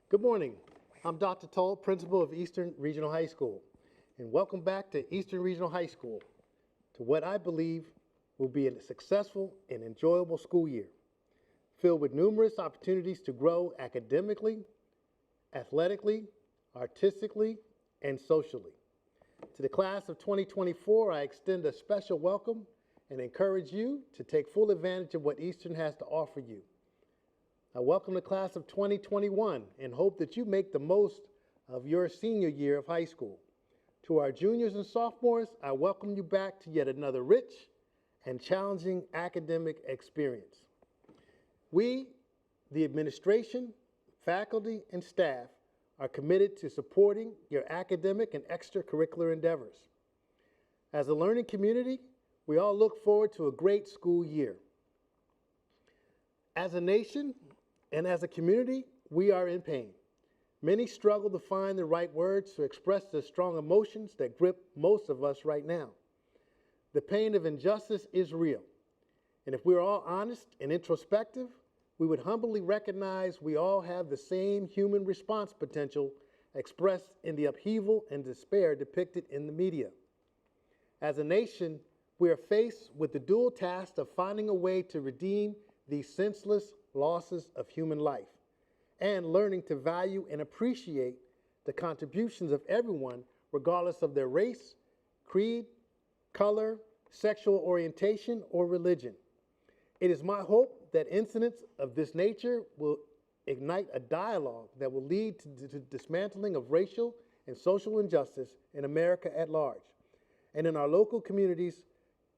Good morning. I'm Dr. Toll, Principal of Eastern Regional High School, and welcome back to Eastern Regional High School, to what I believe will be a successful and enjoyable school year, filled with numerous opportunities to grow academically, athletically, artistically, and socially. To the class of 2024, I extend a special welcome and encourage you to take full advantage of what Eastern has to offer you. I welcome the class of 2021 and hope that you make the most of your senior year of high school. To our juniors and sophomores, I welcome you back to yet another rich and challenging academic experience. We, the administration, faculty, and staff, are committed to supporting your academic and extracurricular endeavors. As a learning community, we all look forward to a great school year. As a nation and as a community, we are in pain. Many struggle to find the right words to express the strong emotions that grip most of us right now. The pain of injustice is real, and if we're all honest and introspective, we would humbly recognize we all have the same human response potential expressed in the upheaval and despair depicted in the media. As a nation, we are faced with the dual task of finding a way to redeem these senseless losses of human life and learning to value and appreciate the contributions of everyone, regardless of their race, creed, color, sexual orientation, or religion. It is my hope that incidents of this nature will ignite a dialogue that will lead to the dismantling of racial and social injustice in America at large. And in our local communities,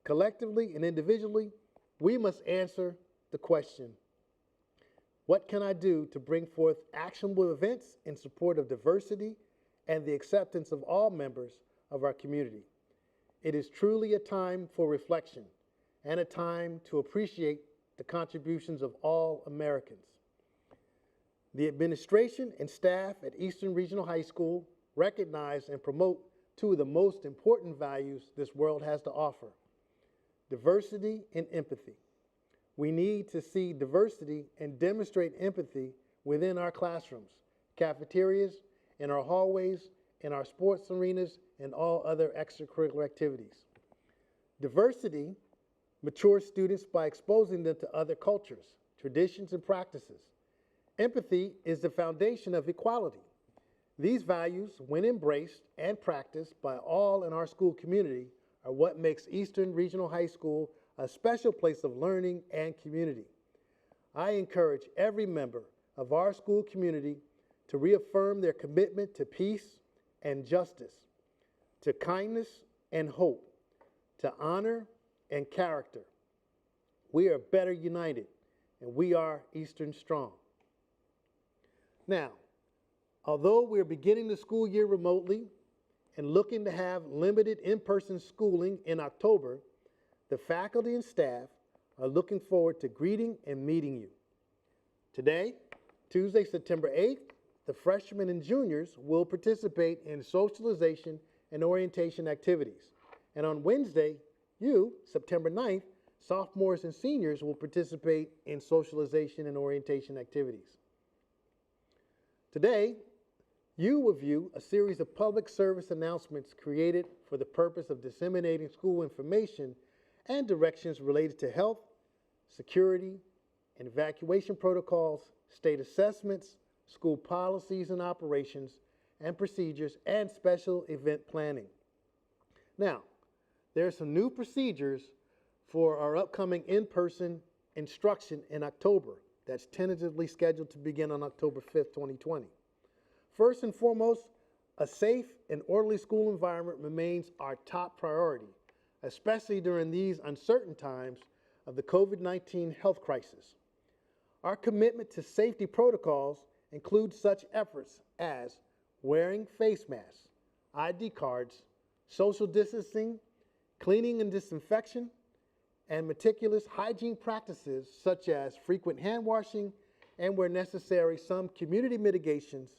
collectively and individually, we must answer the question, what can I do to bring forth actionable events in support of diversity and the acceptance of all members of our community? It is truly a time for reflection and a time to appreciate the contributions of all Americans. The administration and staff at Eastern Regional High School recognize and promote two of the most important values this world has to offer: diversity and empathy. We need to see diversity and demonstrate empathy within our classrooms, cafeterias, in our hallways, in our sports arenas, and all other extracurricular activities. Diversity matures students by exposing them to other cultures, traditions, and practices. Empathy is the foundation of equality. These values, when embraced and practiced by all in our school community, are what makes Eastern Regional High School a special place of learning and community. I encourage every member of our school community to reaffirm their commitment to peace and justice, to kindness and hope, to honor and character. We are better united, and we are Eastern strong. Now, although we're beginning the school year remotely and looking to have limited in-person schooling in October, the faculty and staff are looking forward to greeting and meeting you. Today, Tuesday, September 8th, the freshmen and juniors will participate in socialization and orientation activities. And on Wednesday, you, September 9th, sophomores and seniors will participate in socialization and orientation activities. Today, you will view a series of public service announcements created for the purpose of disseminating school information and directions related to health, security, and evacuation protocols, state assessments, school policies and operations, and procedures, and special event planning. Now, there are some new procedures for our upcoming in-person instruction in October that's tentatively scheduled to begin on October 5th, 2020. First and foremost, a safe and orderly school environment remains our top priority, especially during these uncertain times of the COVID-19 health crisis. Our commitment to safety protocols includes such efforts as wearing face masks, ID cards, social distancing, cleaning and disinfection, and meticulous hygiene practices such as frequent hand washing, and where necessary, some community mitigations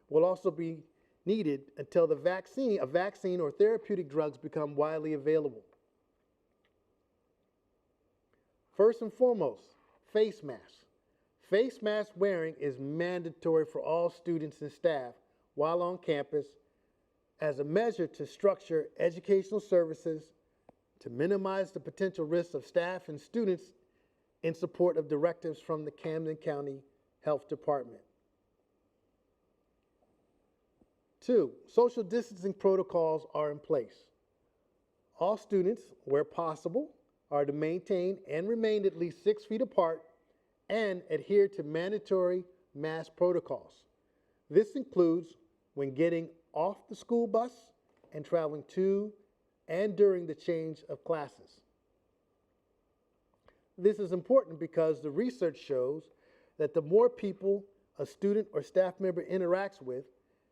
will also be needed until a vaccine or therapeutic drugs become widely available. First and foremost, face masks. Face mask wearing is mandatory for all students and staff while on campus as a measure to structure educational services to minimize the potential risks of staff and students in support of directives from the Camden County Health Department. 2, social distancing protocols are in place. All students, where possible, are to maintain and remain at least 6 feet apart and adhere to mandatory mask protocols. This includes when getting off the school bus and traveling to and during the change of classes. This is important because the research shows that the more people a student or staff member interacts with,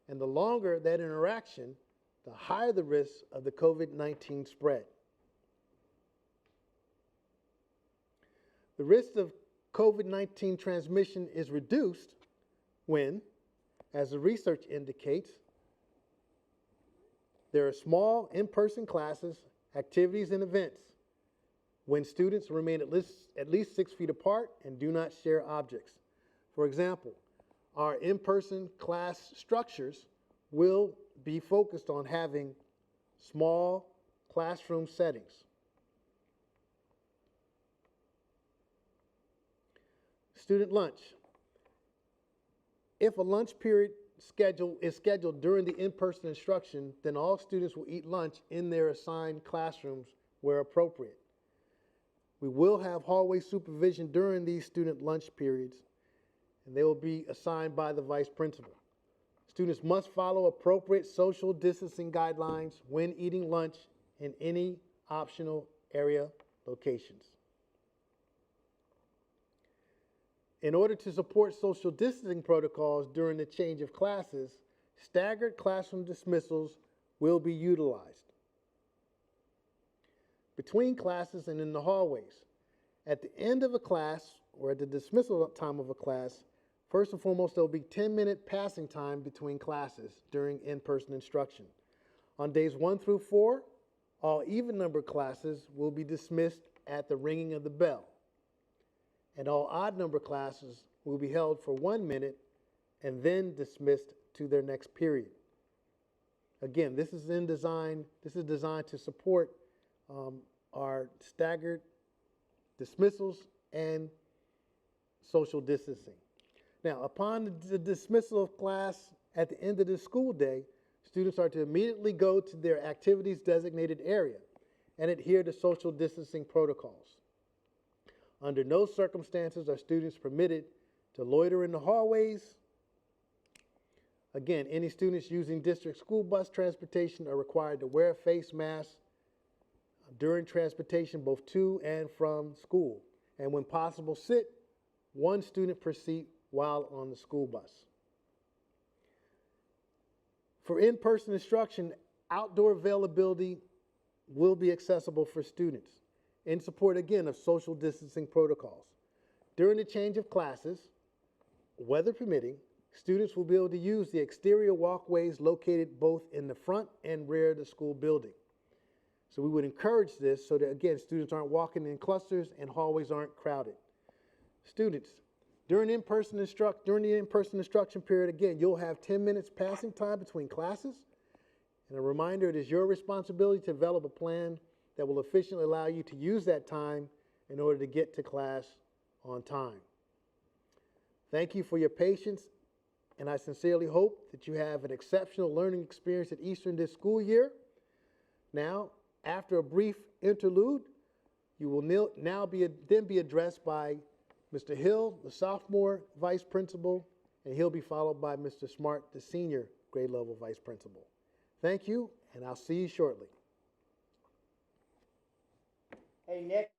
and the longer that interaction, the higher the risk of the COVID-19 spread. The risk of COVID-19 transmission is reduced when, as the research indicates, there are small in-person classes, activities, and events when students remain at least 6 feet apart and do not share objects. For example, our in-person class structures will be focused on having small classroom settings. Student lunch. If a lunch period is scheduled during the in-person instruction, then all students will eat lunch in their assigned classrooms where appropriate. We will have hallway supervision during these student lunch periods, and they will be assigned by the vice principal. Students must follow appropriate social distancing guidelines when eating lunch in any optional area locations. In order to support social distancing protocols during the change of classes, staggered classroom dismissals will be utilized. Between classes and in the hallways, at the end of a class or at the dismissal time of a class, first and foremost, there will be 10-minute passing time between classes during in-person instruction. On days 1 through 4, all even-numbered classes will be dismissed at the ringing of the bell, and all odd-number classes will be held for 1 minute and then dismissed to their next period. Again, this is designed to support our staggered dismissals and social distancing. Now, upon the dismissal of class at the end of the school day, students are to immediately go to their activities designated area and adhere to social distancing protocols. Under no circumstances are students permitted to loiter in the hallways. Again, any students using district school bus transportation are required to wear a face mask during transportation both to and from school. And when possible, sit 1 student per seat while on the school bus. For in-person instruction, outdoor availability will be accessible for students in support, again, of social distancing protocols. During the change of classes, weather permitting, students will be able to use the exterior walkways located both in the front and rear of the school building. So we would encourage this so that, again, students aren't walking in clusters and hallways aren't crowded. Students, during the in-person instruction period, again, you'll have 10 minutes passing time between classes. And a reminder, it is your responsibility to develop a plan that will efficiently allow you to use that time in order to get to class on time. Thank you for your patience, and I sincerely hope that you have an exceptional learning experience at Eastern this school year. Now, after a brief interlude, you will now be addressed by Mr. Hill, the sophomore vice principal, and he'll be followed by Mr. Smart, the senior grade level vice principal. Thank you, and I'll see you shortly. Hey, Nick.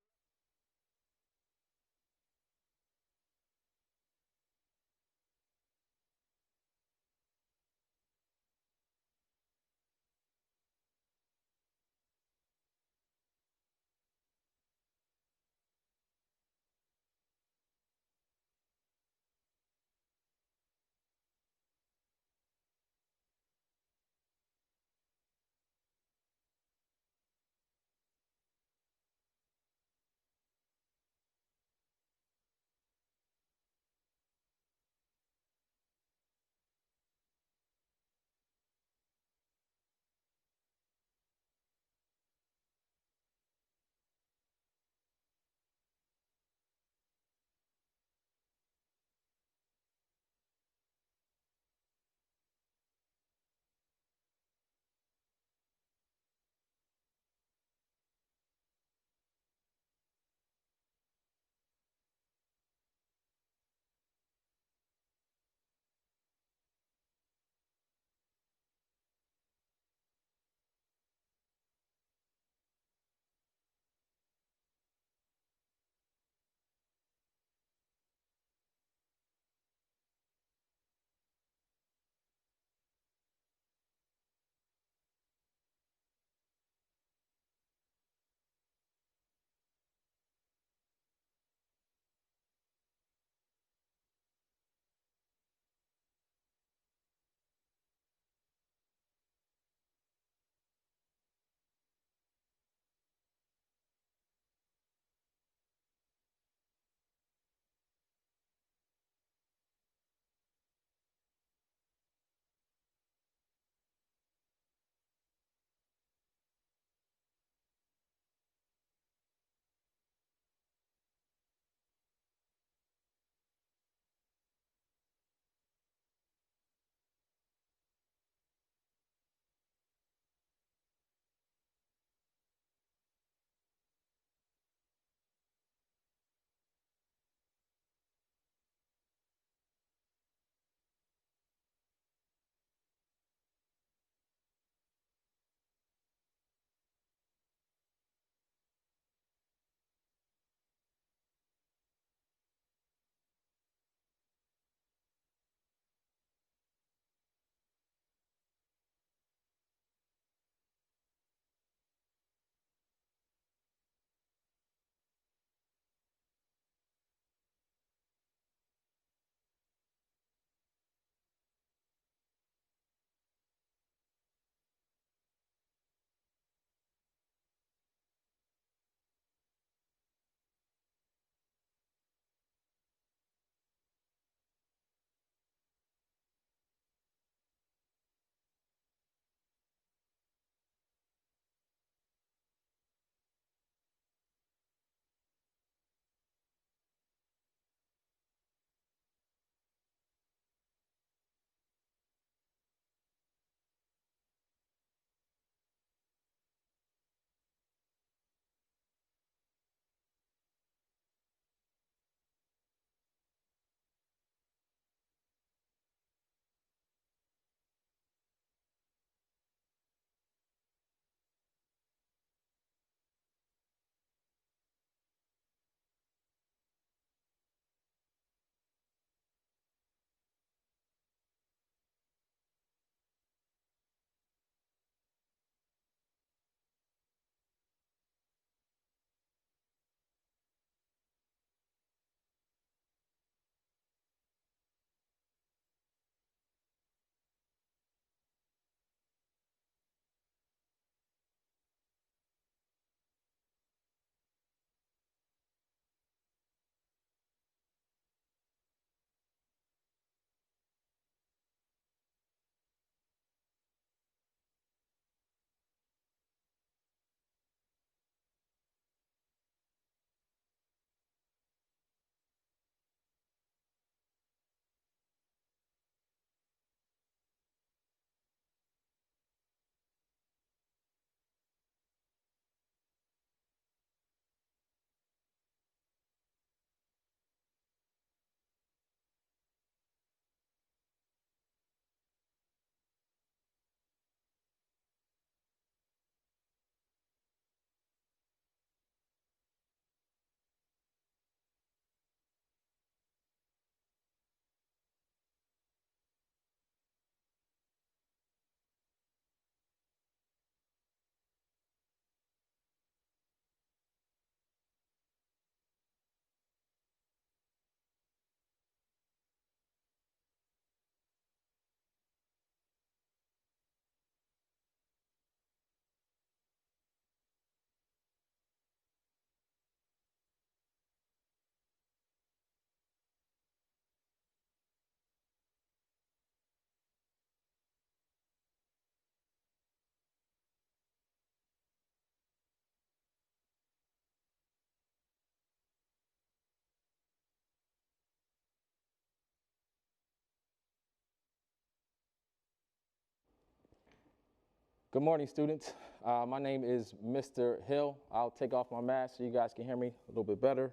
Good morning, students. My name is Mr. Hill. I'll take off my mask so you guys can hear me a little bit better.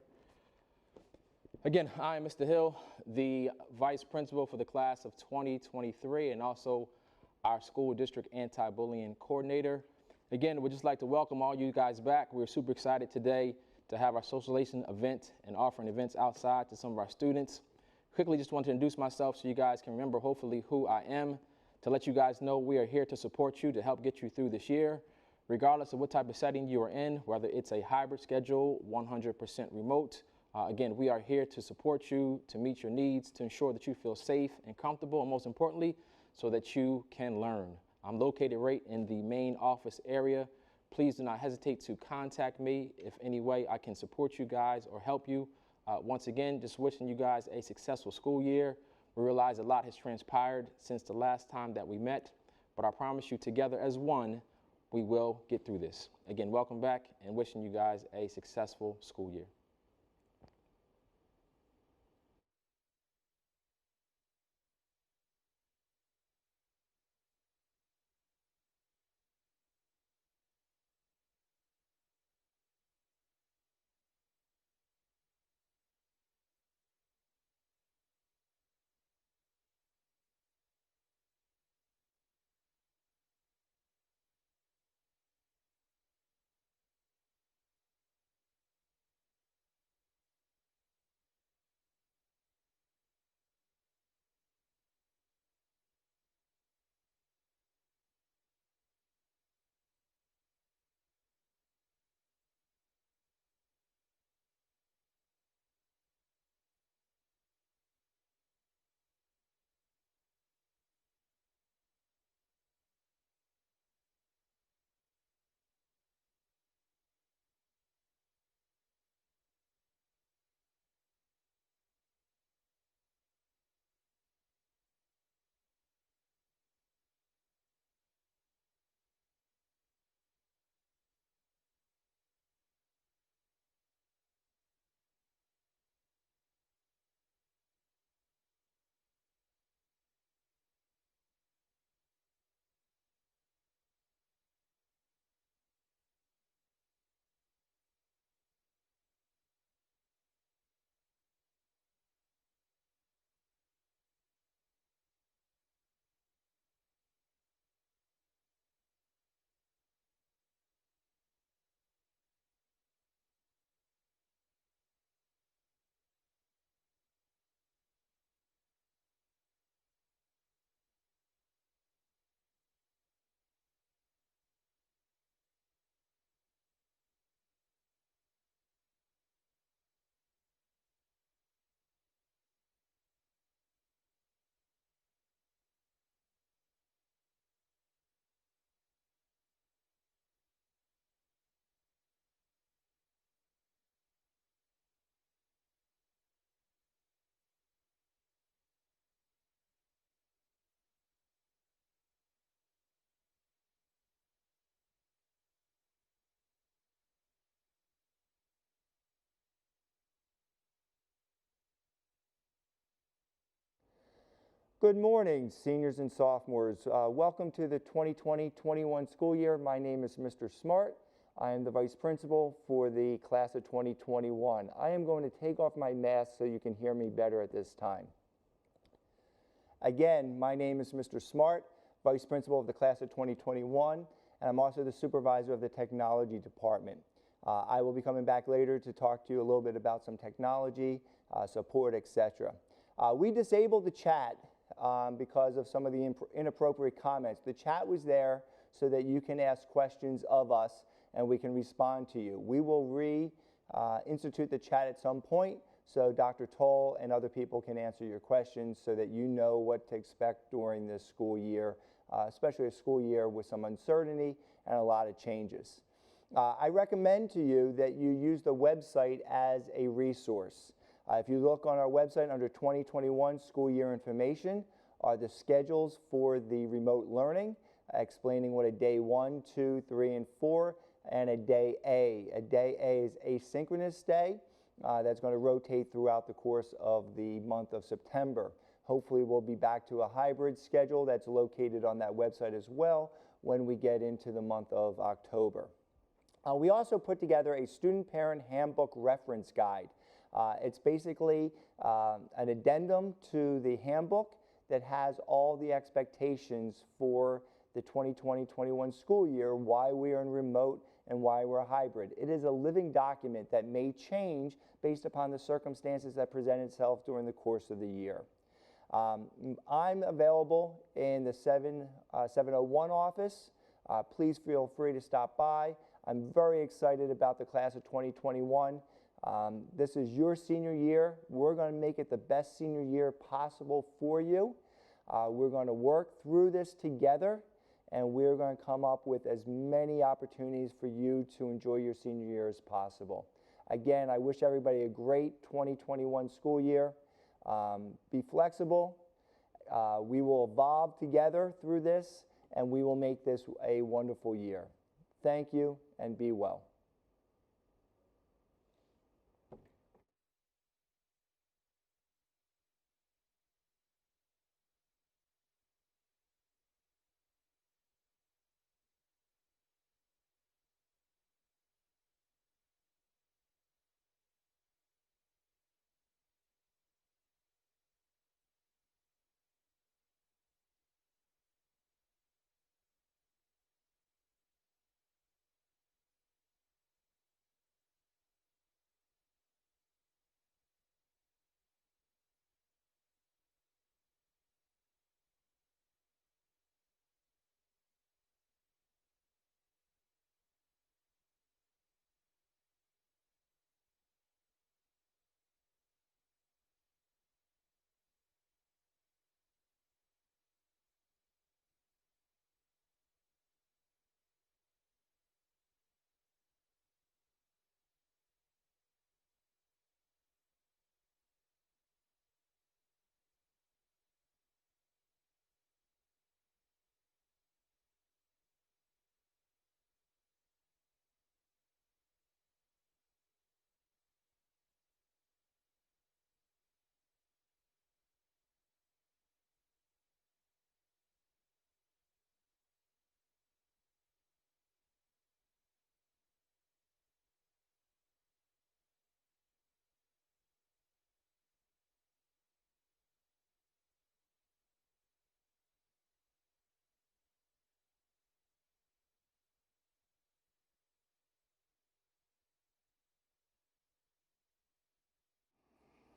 Again, I am Mr. Hill, the Vice Principal for the class of 2023 and also our school district anti-bullying coordinator. Again, we'd just like to welcome all you guys back. We're super excited today to have our socialization event and offering events outside to some of our students. Quickly, just want to introduce myself so you guys can remember hopefully who I am. To let you guys know we are here to support you, to help get you through this year, regardless of what type of setting you are in, whether it's a hybrid schedule, 100% remote. Again, we are here to support you, to meet your needs, to ensure that you feel safe and comfortable, and most importantly, so that you can learn. I'm located right in the main office area. Please do not hesitate to contact me if any way I can support you guys or help you. Once again, just wishing you guys a successful school year. We realize a lot has transpired since the last time that we met, but I promise you together as one, we will get through this. Again, welcome back and wishing you guys a successful school year. Good morning, seniors and sophomores. Welcome to the 2020-21 school year. My name is Mr. Smart. I am the vice principal for the class of 2021. I am going to take off my mask so you can hear me better at this time. Again, my name is Mr. Smart, vice principal of the class of 2021, and I'm also the supervisor of the technology department. I will be coming back later to talk to you a little bit about some technology, support, etc. We disabled the chat because of some of the inappropriate comments. The chat was there so that you can ask questions of us and we can respond to you. We will reinstitute the chat at some point so Dr. Toll and other people can answer your questions so that you know what to expect during this school year, especially a school year with some uncertainty and a lot of changes. I recommend to you that you use the website as a resource. If you look on our website under 2021 school year information are the schedules for the remote learning, explaining what a day 1, 2, 3, and 4, and a day A. A day A is asynchronous day that's going to rotate throughout the course of the month of September. Hopefully we'll be back to a hybrid schedule that's located on that website as well, when we get into the month of October. We also put together a student-parent handbook reference guide. It's basically an addendum to the handbook that has all the expectations for the 2020-21 school year, why we are in remote and why we're hybrid. It is a living document that may change based upon the circumstances that present itself during the course of the year. I'm available in the 701 office. Please feel free to stop by. I'm very excited about the class of 2021. This is your senior year. We're going to make it the best senior year possible for you. We're going to work through this together, and we're going to come up with as many opportunities for you to enjoy your senior year as possible. Again, I wish everybody a great 2021 school year. Be flexible. We will evolve together through this, and we will make this a wonderful year. Thank you, and be well.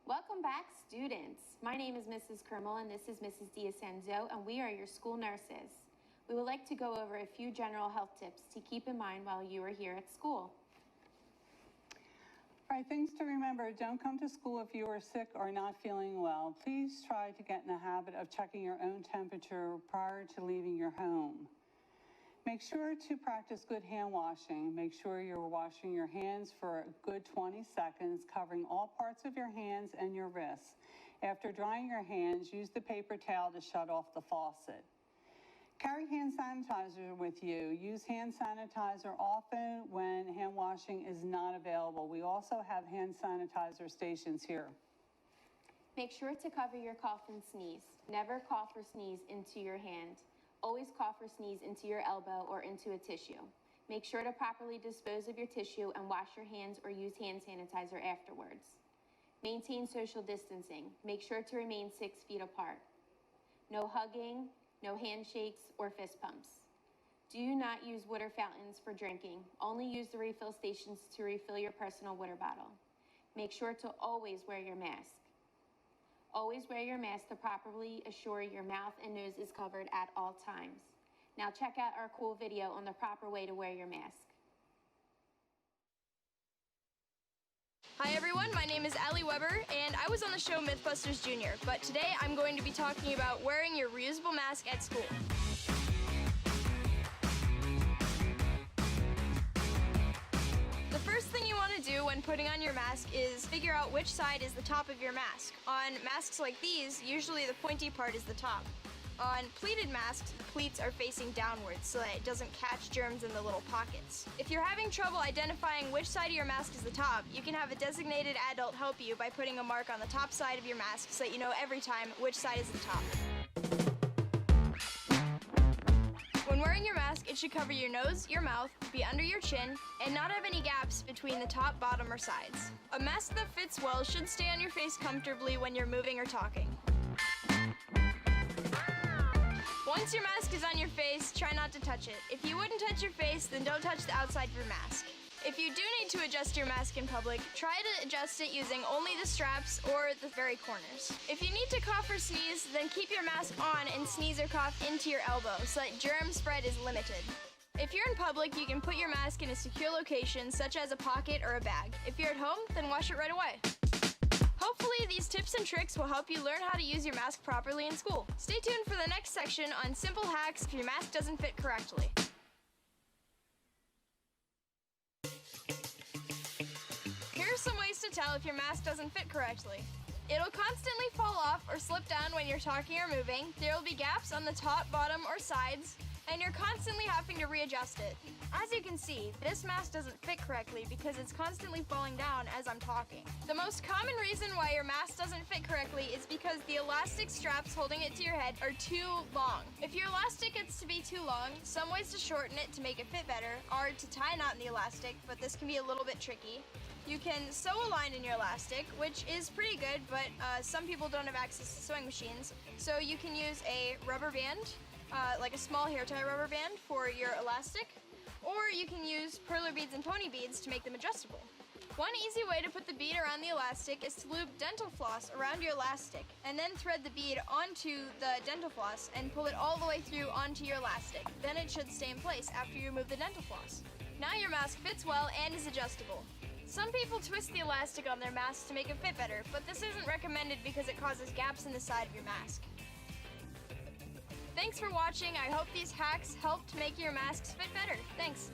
Welcome back, students. My name is Mrs. Kermel and this is Mrs. D'Asenzo, and we are your school nurses. We would like to go over a few general health tips to keep in mind while you are here at school. All right, things to remember: don't come to school if you are sick or not feeling well. Please try to get in the habit of checking your own temperature prior to leaving your home. Make sure to practice good hand washing. Make sure you're washing your hands for a good 20 seconds, covering all parts of your hands and your wrists. After drying your hands, use the paper towel to shut off the faucet. Carry hand sanitizer with you. Use hand sanitizer often when hand washing is not available. We also have hand sanitizer stations here. Make sure to cover your cough and sneeze. Never cough or sneeze into your hand. Always cough or sneeze into your elbow or into a tissue. Make sure to properly dispose of your tissue and wash your hands or use hand sanitizer afterwards. Maintain social distancing. Make sure to remain 6 feet apart. No hugging, no handshakes or fist pumps. Do not use water fountains for drinking. Only use the refill stations to refill your personal water bottle. Make sure to always wear your mask. Always wear your mask to properly assure your mouth and nose is covered at all times. Now check out our cool video on the proper way to wear your mask. Hi everyone, my name is Allie Weber, and I was on the show Mythbusters Jr., but today I'm going to be talking about wearing your reusable mask at school. The first thing you want to do when putting on your mask is figure out which side is the top of your mask. On masks like these, usually the pointy part is the top. On pleated masks, the pleats are facing downwards so that it doesn't catch germs in the little pockets. If you're having trouble identifying which side of your mask is the top, you can have a designated adult help you by putting a mark on the top side of your mask so that you know every time which side is the top. When wearing your mask, it should cover your nose, your mouth, be under your chin, and not have any gaps between the top, bottom, or sides. A mask that fits well should stay on your face comfortably when you're moving or talking. Once your mask is on your face, try not to touch it. If you wouldn't touch your face, then don't touch the outside of your mask. If you do need to adjust your mask in public, try to adjust it using only the straps or the very corners. If you need to cough or sneeze, then keep your mask on and sneeze or cough into your elbow so that germ spread is limited. If you're in public, you can put your mask in a secure location, such as a pocket or a bag. If you're at home, then wash it right away. Hopefully, these tips and tricks will help you learn how to use your mask properly in school. Stay tuned for the next section on simple hacks if your mask doesn't fit correctly. Here are some ways to tell if your mask doesn't fit correctly. It'll constantly fall off or slip down when you're talking or moving. There will be gaps on the top, bottom, or sides, and you're constantly having to readjust it. As you can see, this mask doesn't fit correctly because it's constantly falling down as I'm talking. The most common reason why your mask doesn't fit correctly is because the elastic straps holding it to your head are too long. If your elastic gets to be too long, some ways to shorten it to make it fit better are to tie a knot in the elastic, but this can be a little bit tricky. You can sew a line in your elastic, which is pretty good, but some people don't have access to sewing machines. So you can use a rubber band, like a small hair tie rubber band for your elastic, or you can use perler beads and pony beads to make them adjustable. One easy way to put the bead around the elastic is to loop dental floss around your elastic, and then thread the bead onto the dental floss and pull it all the way through onto your elastic. Then it should stay in place after you remove the dental floss. Now your mask fits well and is adjustable. Some people twist the elastic on their mask to make it fit better, but this isn't recommended because it causes gaps in the side of your mask. Thanks for watching. I hope these hacks helped make your masks fit better. Thanks.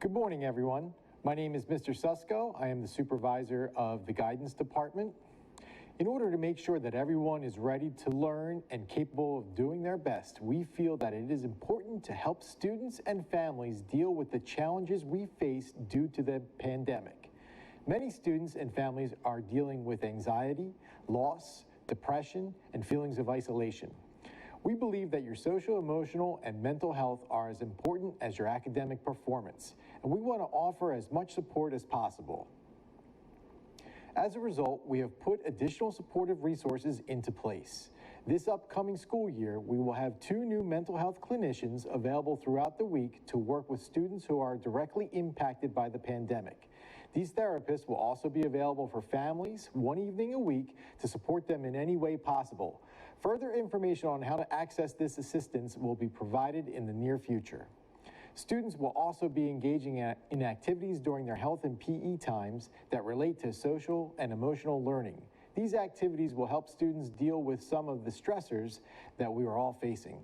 Good morning, everyone. My name is Mr. Susko. I am the supervisor of the guidance department. In order to make sure that everyone is ready to learn and capable of doing their best, we feel that it is important to help students and families deal with the challenges we face due to the pandemic. Many students and families are dealing with anxiety, loss, depression, and feelings of isolation. We believe that your social, emotional, and mental health are as important as your academic performance, and we want to offer as much support as possible. As a result, we have put additional supportive resources into place. This upcoming school year, we will have 2 new mental health clinicians available throughout the week to work with students who are directly impacted by the pandemic. These therapists will also be available for families 1 evening a week to support them in any way possible. Further information on how to access this assistance will be provided in the near future. Students will also be engaging in activities during their health and PE times that relate to social and emotional learning. These activities will help students deal with some of the stressors that we are all facing.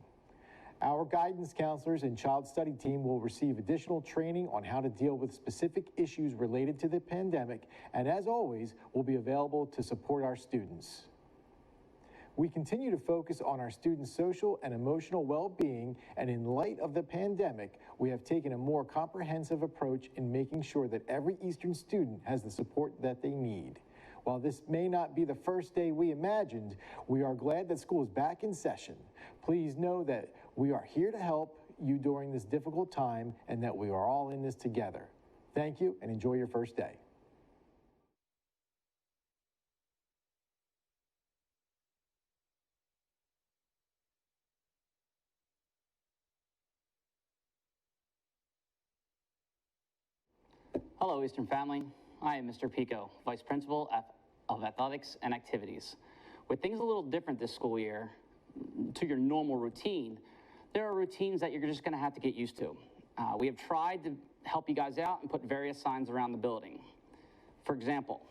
Our guidance counselors and child study team will receive additional training on how to deal with specific issues related to the pandemic, and as always, will be available to support our students. We continue to focus on our students' social and emotional well-being, and in light of the pandemic, we have taken a more comprehensive approach in making sure that every Eastern student has the support that they need. While this may not be the first day we imagined, we are glad that school is back in session. Please know that we are here to help you during this difficult time and that we are all in this together. Thank you and enjoy your first day. Hello, Eastern family. I am Mr. Pico, Vice Principal of Athletics and Activities. With things a little different this school year to your normal routine, there are routines that you're just gonna have to get used to. We have tried to help you guys out and put various signs around the building. For example,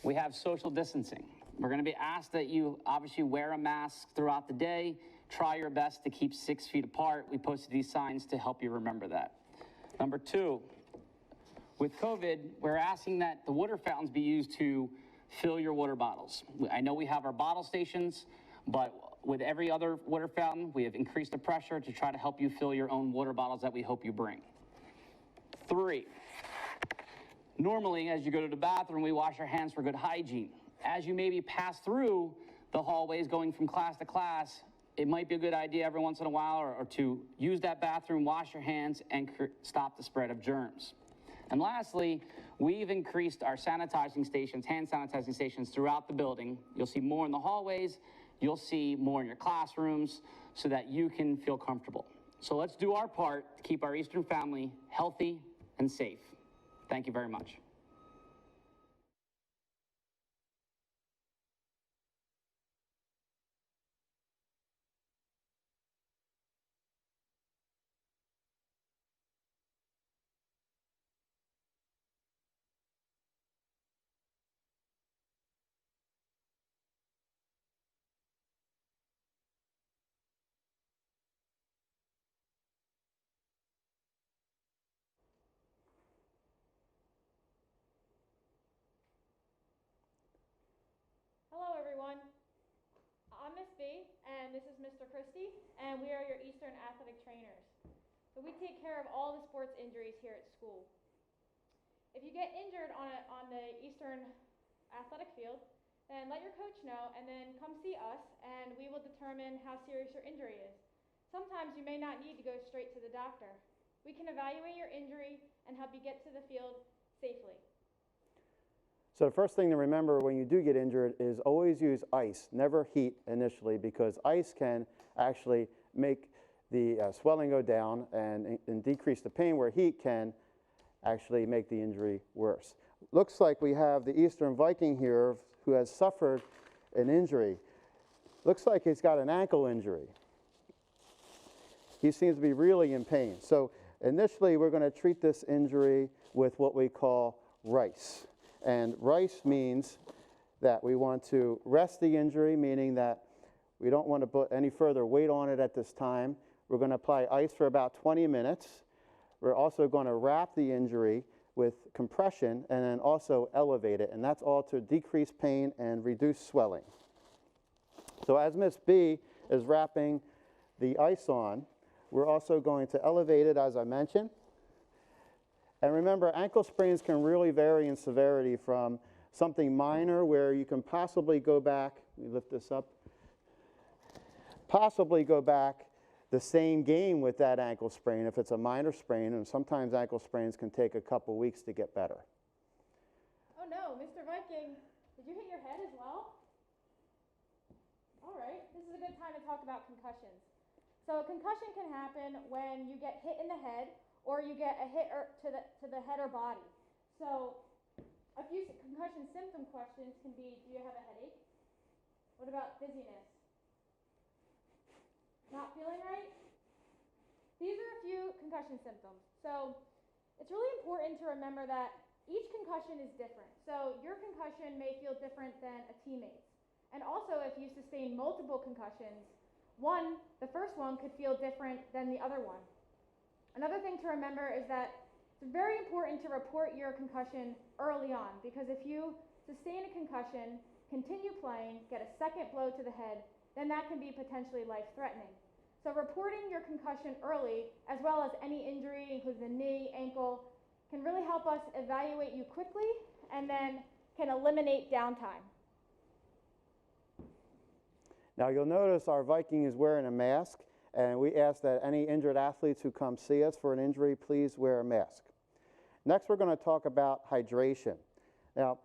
we have social distancing. We're gonna be asked that you obviously wear a mask throughout the day, try your best to keep 6 feet apart. We posted these signs to help you remember that. Number 2, with COVID, we're asking that the water fountains be used to fill your water bottles. I know we have our bottle stations, but with every other water fountain, we have increased the pressure to try to help you fill your own water bottles that we hope you bring. 3, normally as you go to the bathroom, we wash our hands for good hygiene. As you maybe pass through the hallways going from class to class, it might be a good idea every once in a while or to use that bathroom, wash your hands, and stop the spread of germs. And lastly, we've increased our sanitizing stations, hand sanitizing stations throughout the building. You'll see more in the hallways, you'll see more in your classrooms so that you can feel comfortable. So let's do our part to keep our Eastern family healthy and safe. Thank you very much. Hello everyone, I'm Miss B and this is Mr. Christie and we are your Eastern athletic trainers. So we take care of all the sports injuries here at school. If you get injured on the Eastern athletic field, then let your coach know and then come see us and we will determine how serious your injury is. Sometimes you may not need to go straight to the doctor. We can evaluate your injury and help you get to the field safely. So the first thing to remember when you do get injured is always use ice, never heat initially, because ice can actually make the swelling go down and decrease the pain, where heat can actually make the injury worse. Looks like we have the Eastern Viking here who has suffered an injury. Looks like he's got an ankle injury. He seems to be really in pain. So initially we're going to treat this injury with what we call RICE. And RICE means that we want to rest the injury, meaning that we don't want to put any further weight on it at this time. We're going to apply ice for about 20 minutes. We're also going to wrap the injury with compression and then also elevate it, and that's all to decrease pain and reduce swelling. So as Miss B is wrapping the ice on, we're also going to elevate it, as I mentioned. And remember, ankle sprains can really vary in severity from something minor where you can possibly go back, let me lift this up, possibly go back the same game with that ankle sprain if it's a minor sprain, and sometimes ankle sprains can take a couple weeks to get better. Oh no, Mr. Viking, did you hit your head as well? All right, this is a good time to talk about concussions. So a concussion can happen when you get hit in the head or you get a hit to the head or body. So a few concussion symptom questions can be, do you have a headache? What about dizziness? Not feeling right? These are a few concussion symptoms. So it's really important to remember that each concussion is different. So your concussion may feel different than a teammate's. And also if you sustain multiple concussions, the first one could feel different than the other one. Another thing to remember is that it's very important to report your concussion early on, because if you sustain a concussion, continue playing, get a second blow to the head, then that can be potentially life-threatening. So reporting your concussion early, as well as any injury, including the knee, ankle, can really help us evaluate you quickly and then can eliminate downtime. Now you'll notice our Viking is wearing a mask, and we ask that any injured athletes who come see us for an injury, please wear a mask. Next, we're going to talk about hydration. Now,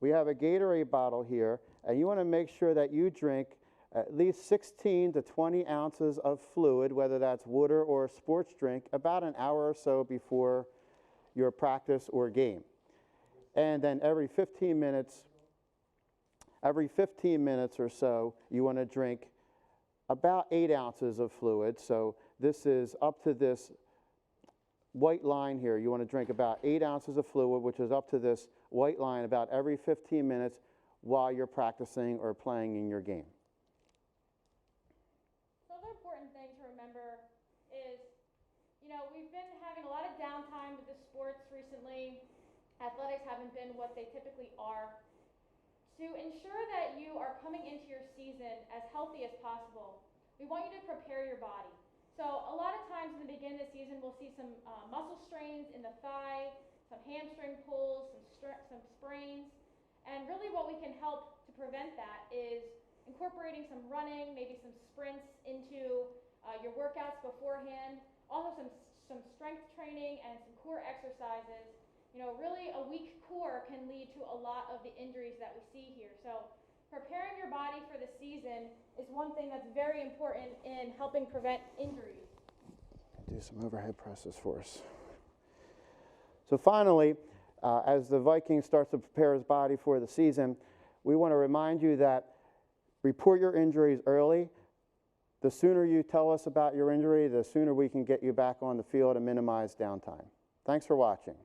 we have a Gatorade bottle here, and you want to make sure that you drink at least 16 to 20 ounces of fluid, whether that's water or a sports drink, about an hour or so before your practice or game. And then every 15 minutes or so, you want to drink about 8 ounces of fluid. So this is up to this white line here. You want to drink about 8 ounces of fluid, which is up to this white line about every 15 minutes while you're practicing or playing in your game. Another important thing to remember is, we've been having a lot of downtime with the sports recently. Athletics haven't been what they typically are. To ensure that you are coming into your season as healthy as possible, we want you to prepare your body. So a lot of times in the beginning of the season, we'll see some muscle strains in the thigh, some hamstring pulls, some sprains. And really what we can help to prevent that is incorporating some running, maybe some sprints into your workouts beforehand. Also some strength training and some core exercises. Really a weak core can lead to a lot of the injuries that we see here. So preparing your body for the season is one thing that's very important in helping prevent injuries. Do some overhead presses for us. So finally, as the Viking starts to prepare his body for the season, we want to remind you that report your injuries early. The sooner you tell us about your injury, the sooner we can get you back on the field and minimize downtime. Thanks for watching.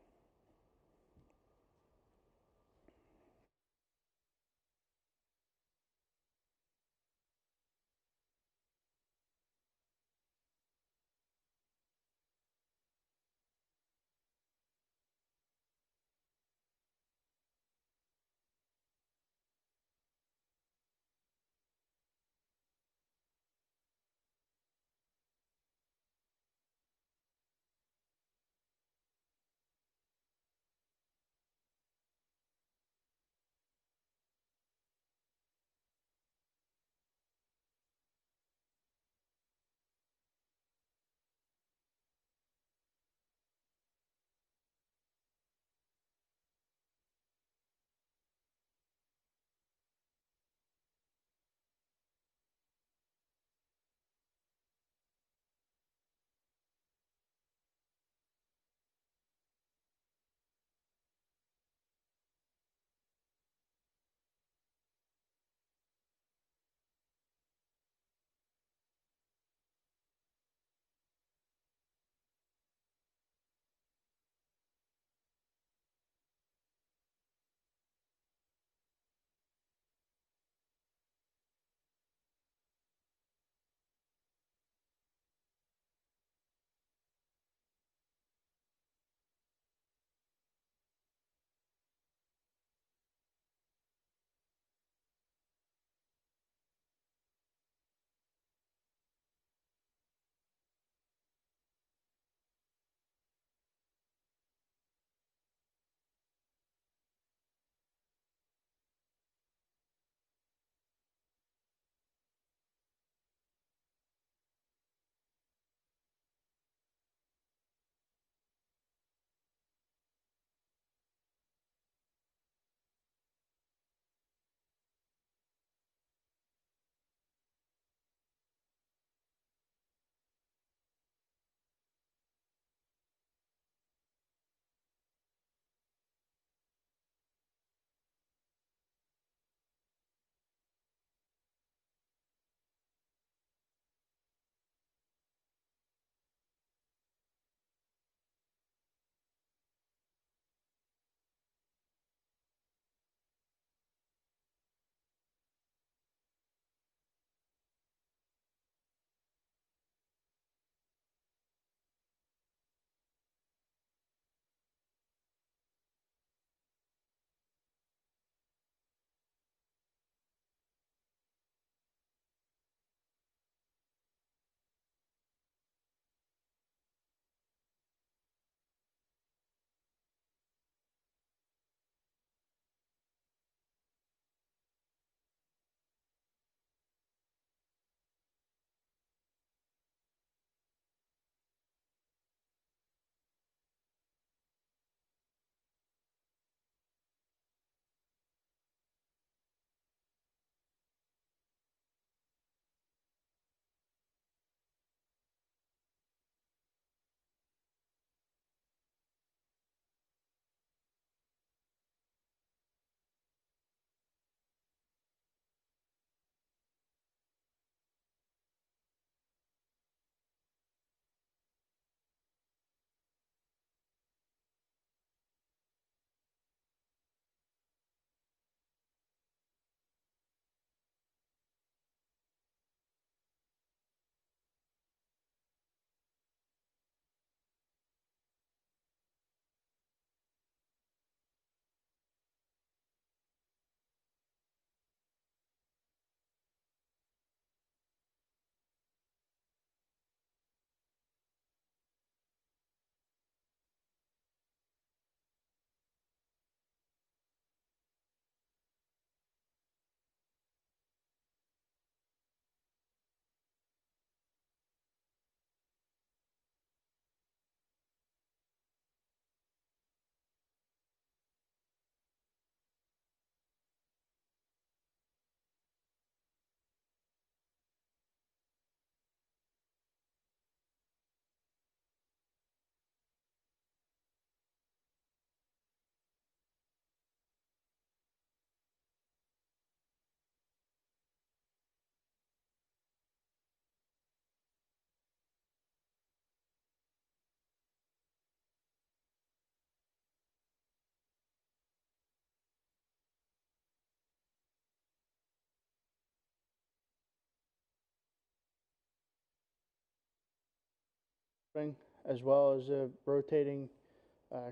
as well as a rotating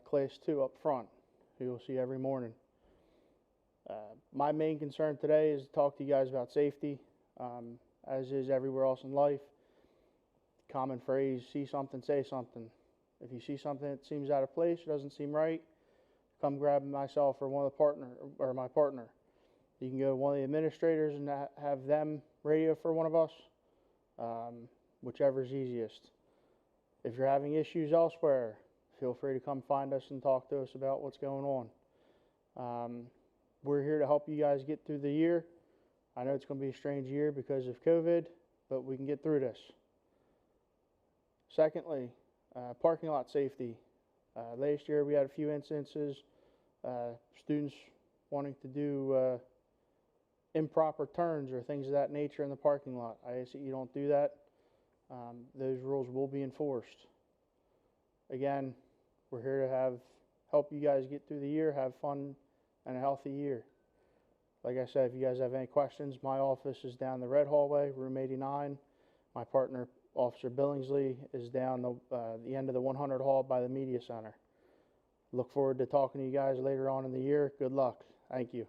Class 2 up front, who you'll see every morning. My main concern today is to talk to you guys about safety, as is everywhere else in life. Common phrase, see something, say something. If you see something that seems out of place, doesn't seem right, come grab myself or my partner. You can go to one of the administrators and have them radio for one of us, whichever's easiest. If you're having issues elsewhere, feel free to come find us and talk to us about what's going on. We're here to help you guys get through the year. I know it's going to be a strange year because of COVID, but we can get through this. Secondly, parking lot safety. Last year we had a few instances, students wanting to do improper turns or things of that nature in the parking lot. I ask that you don't do that. Those rules will be enforced. Again, we're here to help you guys get through the year, have fun, and a healthy year. Like I said, if you guys have any questions, my office is down the red hallway, room 89. My partner, Officer Billingsley, is down the end of the 100 hall by the media center. Look forward to talking to you guys later on in the year. Good luck. Thank you.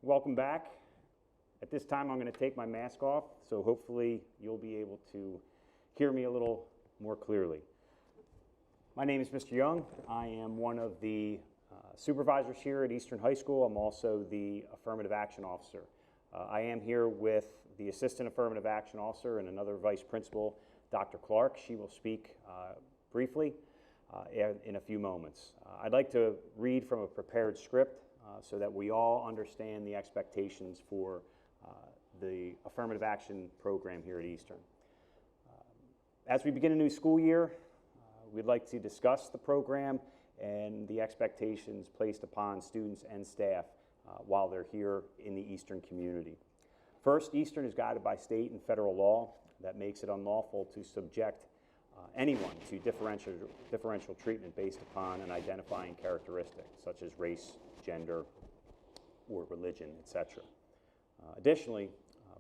Welcome back. At this time, I'm going to take my mask off, so hopefully you'll be able to hear me a little more clearly. My name is Mr. Young. I am one of the supervisors here at Eastern High School. I'm also the Affirmative Action Officer. I am here with the Assistant Affirmative Action Officer and another Vice Principal Dr. Clark. She will speak briefly in a few moments. I'd like to read from a prepared script so that we all understand the expectations for the affirmative action program here at Eastern. As we begin a new school year, we'd like to discuss the program and the expectations placed upon students and staff while they're here in the Eastern community. First, Eastern is guided by state and federal law that makes it unlawful to subject anyone to differential treatment based upon an identifying characteristic, such as race, gender, or religion, etc. Additionally,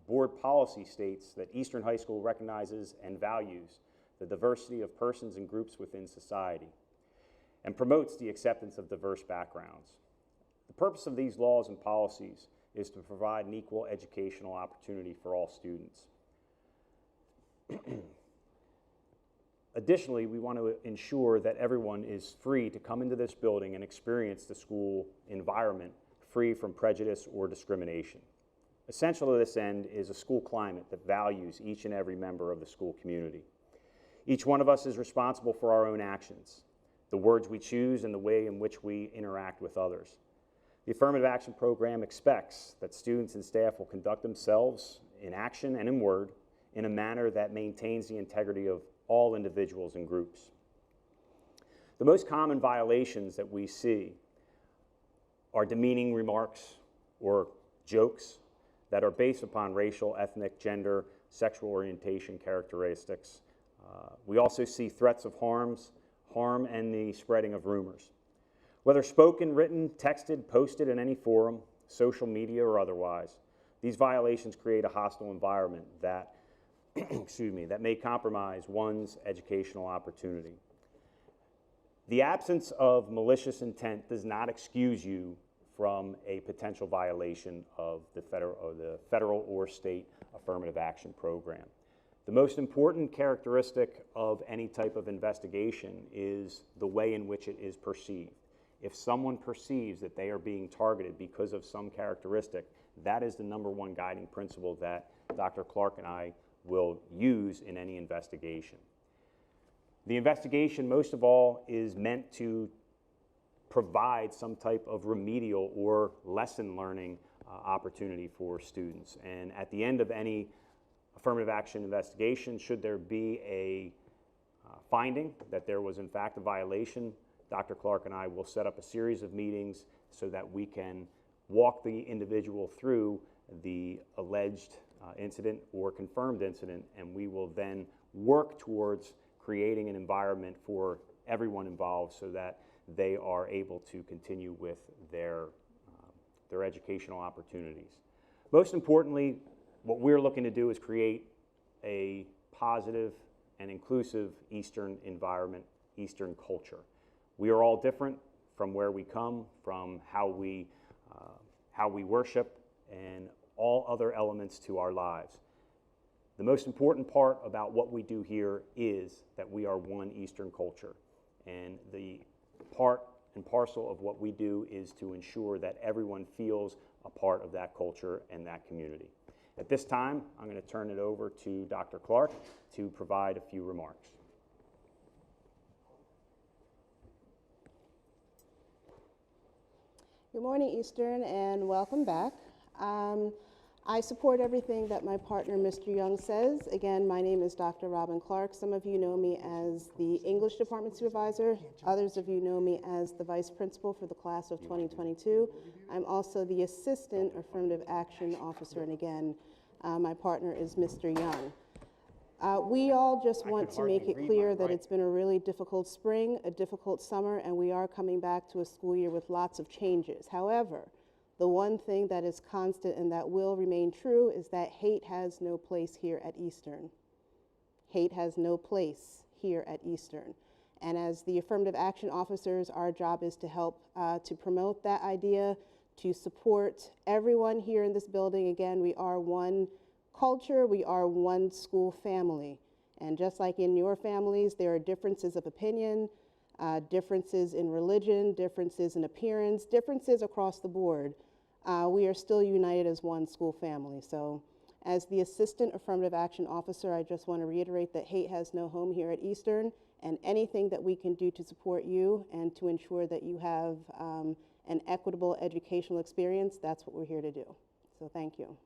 board policy states that Eastern High School recognizes and values the diversity of persons and groups within society and promotes the acceptance of diverse backgrounds. The purpose of these laws and policies is to provide an equal educational opportunity for all students. Additionally, we want to ensure that everyone is free to come into this building and experience the school environment free from prejudice or discrimination. Essential to this end is a school climate that values each and every member of the school community. Each one of us is responsible for our own actions, the words we choose, and the way in which we interact with others. The affirmative action program expects that students and staff will conduct themselves in action and in word in a manner that maintains the integrity of all individuals and groups. The most common violations that we see are demeaning remarks or jokes that are based upon racial, ethnic, gender, sexual orientation characteristics. We also see threats of harm, and the spreading of rumors. Whether spoken, written, texted, posted in any forum, social media or otherwise, these violations create a hostile environment that, that may compromise one's educational opportunity. The absence of malicious intent does not excuse you from a potential violation of the federal or state affirmative action program. The most important characteristic of any type of investigation is the way in which it is perceived. If someone perceives that they are being targeted because of some characteristic, that is the #1 guiding principle that Dr. Clark and I will use in any investigation. The investigation, most of all, is meant to provide some type of remedial or lesson learning opportunity for students. And at the end of any affirmative action investigation, should there be a finding that there was in fact a violation, Dr. Clark and I will set up a series of meetings so that we can walk the individual through the alleged incident or confirmed incident, and we will then work towards creating an environment for everyone involved so that they are able to continue with their educational opportunities. Most importantly, what we're looking to do is create a positive and inclusive Eastern environment, Eastern culture. We are all different from where we come, from how we worship, and all other elements to our lives. The most important part about what we do here is that we are one Eastern culture, and the part and parcel of what we do is to ensure that everyone feels a part of that culture and that community. At this time, I'm going to turn it over to Dr. Clark to provide a few remarks. Good morning, Eastern, and welcome back. I support everything that my partner, Mr. Young, says. Again, my name is Dr. Robin Clark. Some of you know me as the English Department Supervisor. Others of you know me as the Vice Principal for the class of 2022. I'm also the Assistant Affirmative Action Officer, and again, my partner is Mr. Young. We all just want to make it clear that it's been a really difficult spring, a difficult summer, and we are coming back to a school year with lots of changes. However, the one thing that is constant and that will remain true is that hate has no place here at Eastern. Hate has no place here at Eastern. And as the affirmative action officers, our job is to help to promote that idea, to support everyone here in this building. Again, we are one culture, we are one school family. And just like in your families, there are differences of opinion, differences in religion, differences in appearance, differences across the board. We are still united as one school family. So As the Assistant Affirmative Action Officer, I just want to reiterate that hate has no home here at Eastern, and anything that we can do to support you and to ensure that you have an equitable educational experience, that's what we're here to do. So thank you.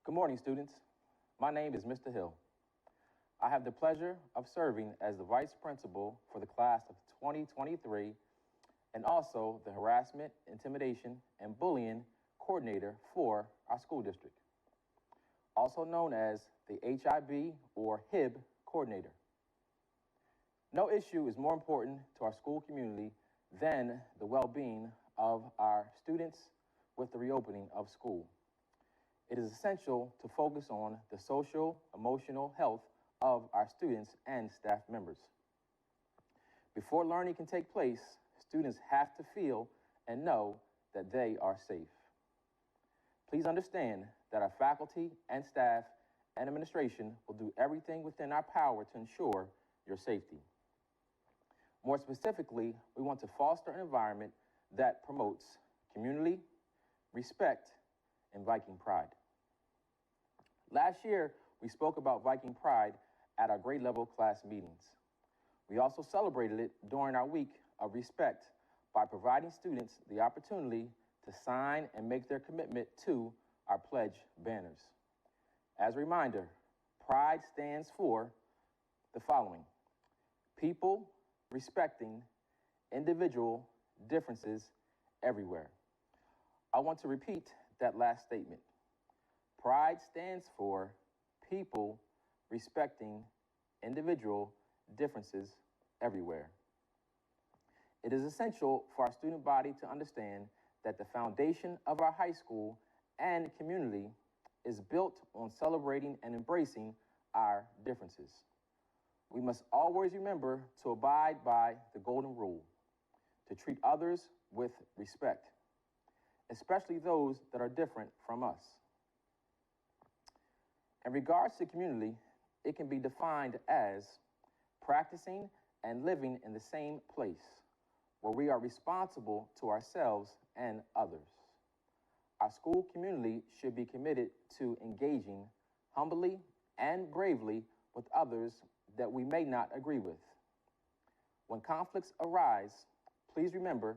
Good morning, students. My name is Mr. Hill. I have the pleasure of serving as the Vice Principal for the class of 2023 and also the Harassment, Intimidation, and Bullying Coordinator for our school district, also known as the HIB or HIB Coordinator. No issue is more important to our school community than the well-being of our students with the reopening of school. It is essential to focus on the social, emotional health of our students and staff members. Before learning can take place, students have to feel and know that they are safe. Please understand that our faculty and staff and administration will do everything within our power to ensure your safety. More specifically, we want to foster an environment that promotes community, respect, and Viking pride. Last year, we spoke about Viking pride at our grade level class meetings. We also celebrated it during our week of respect by providing students the opportunity to sign and make their commitment to our pledge banners. As a reminder, pride stands for the following: people respecting individual differences everywhere. I want to repeat that last statement. Pride stands for people respecting individual differences everywhere. It is essential for our student body to understand that the foundation of our high school and community is built on celebrating and embracing our differences. We must always remember to abide by the golden rule, to treat others with respect, especially those that are different from us. In regards to community, it can be defined as practicing and living in the same place where we are responsible to ourselves and others. Our school community should be committed to engaging humbly and bravely with others that we may not agree with. When conflicts arise, please remember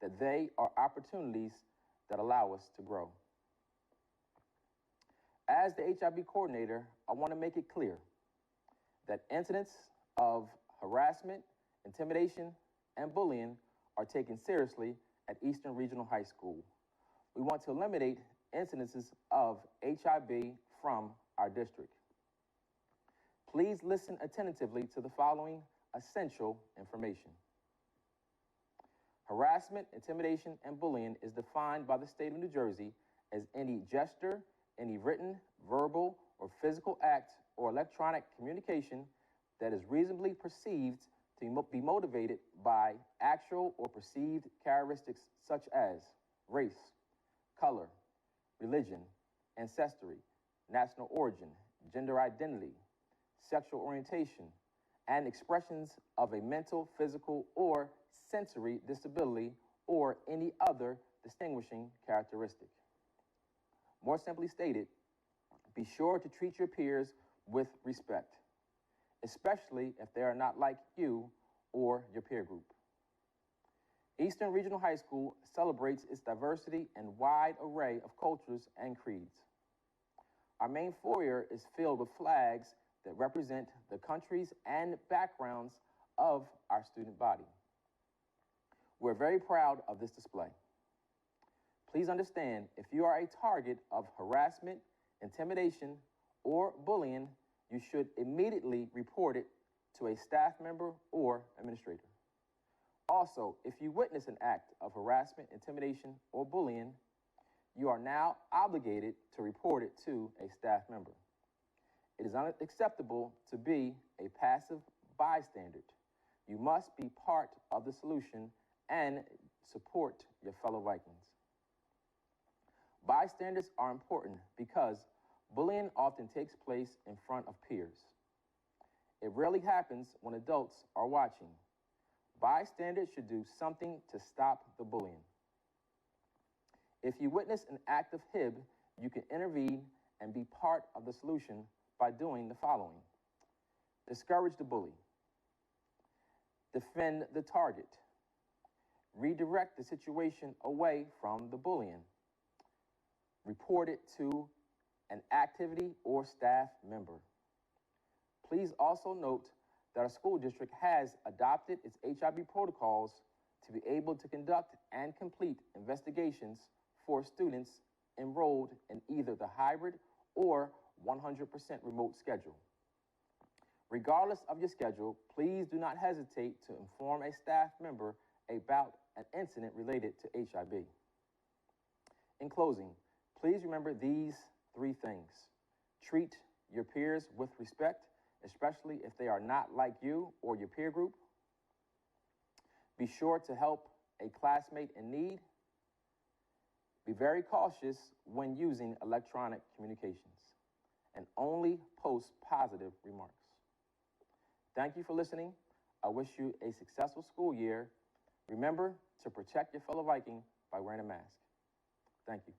that they are opportunities that allow us to grow. As the HIB coordinator, I want to make it clear that incidents of harassment, intimidation, and bullying are taken seriously at Eastern Regional High School. We want to eliminate incidences of HIB from our district. Please listen attentively to the following essential information. Harassment, intimidation, and bullying is defined by the state of New Jersey as any gesture, any written, verbal, or physical act or electronic communication that is reasonably perceived to be motivated by actual or perceived characteristics such as race, color, religion, ancestry, national origin, gender identity, sexual orientation, and expressions of a mental, physical, or sensory disability or any other distinguishing characteristic. More simply stated, be sure to treat your peers with respect, especially if they are not like you or your peer group. Eastern Regional High School celebrates its diversity and wide array of cultures and creeds. Our main foyer is filled with flags that represent the countries and backgrounds of our student body. We're very proud of this display. Please understand, if you are a target of harassment, intimidation, or bullying, you should immediately report it to a staff member or administrator. Also, if you witness an act of harassment, intimidation, or bullying, you are now obligated to report it to a staff member. It is unacceptable to be a passive bystander. You must be part of the solution and support your fellow Vikings. Bystanders are important because bullying often takes place in front of peers. It rarely happens when adults are watching. Bystanders should do something to stop the bullying. If you witness an act of HIB, you can intervene and be part of the solution by doing the following. Discourage the bully. Defend the target. Redirect the situation away from the bullying. Report it to an activity or staff member. Please also note that our school district has adopted its HIB protocols to be able to conduct and complete investigations for students enrolled in either the hybrid or 100% remote schedule. Regardless of your schedule, please do not hesitate to inform a staff member about an incident related to HIB. In closing, please remember these 3 things. Treat your peers with respect, especially if they are not like you or your peer group. Be sure to help a classmate in need. Be very cautious when using electronic communications, and only post positive remarks. Thank you for listening. I wish you a successful school year. Remember to protect your fellow Viking by wearing a mask. Thank you.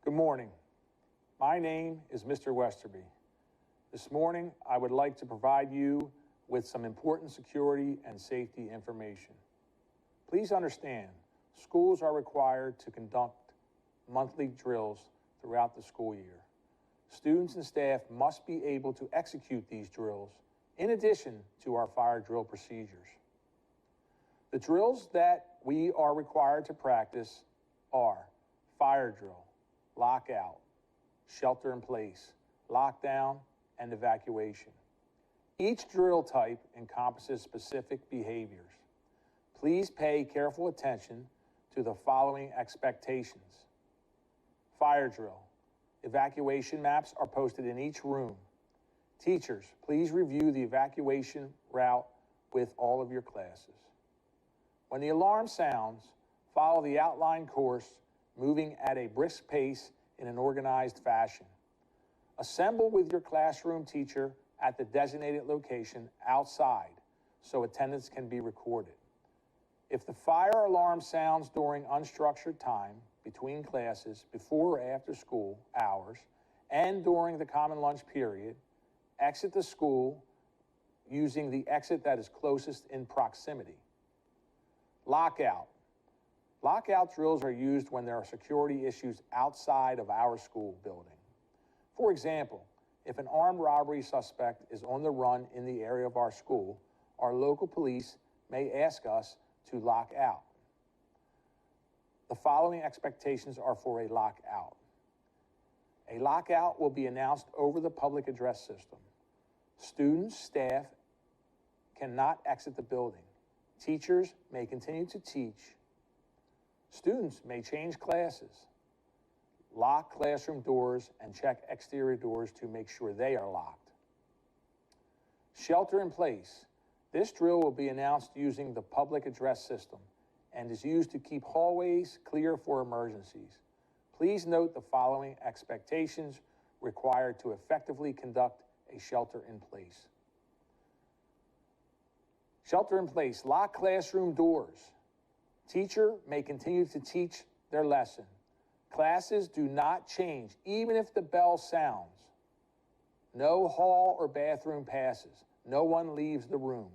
Good morning. My name is Mr. Westerby. This morning, I would like to provide you with some important security and safety information. Please understand, schools are required to conduct monthly drills throughout the school year. Students and staff must be able to execute these drills in addition to our fire drill procedures. The drills that we are required to practice are fire drill, lockout, shelter in place, lockdown, and evacuation. Each drill type encompasses specific behaviors. Please pay careful attention to the following expectations. Fire drill. Evacuation maps are posted in each room. Teachers, please review the evacuation route with all of your classes. When the alarm sounds, follow the outlined course, moving at a brisk pace in an organized fashion. Assemble with your classroom teacher at the designated location outside so attendance can be recorded. If the fire alarm sounds during unstructured time between classes, before or after school hours, and during the common lunch period, exit the school using the exit that is closest in proximity. Lockout. Lockout drills are used when there are security issues outside of our school building. For example, if an armed robbery suspect is on the run in the area of our school, our local police may ask us to lock out. The following expectations are for a lockout. A lockout will be announced over the public address system. Students, staff cannot exit the building. Teachers may continue to teach. Students may change classes. Lock classroom doors and check exterior doors to make sure they are locked. Shelter in place. This drill will be announced using the public address system and is used to keep hallways clear for emergencies. Please note the following expectations required to effectively conduct a shelter in place. Shelter in place. Lock classroom doors. Teacher may continue to teach their lesson. Classes do not change, even if the bell sounds. No hall or bathroom passes. No one leaves the room.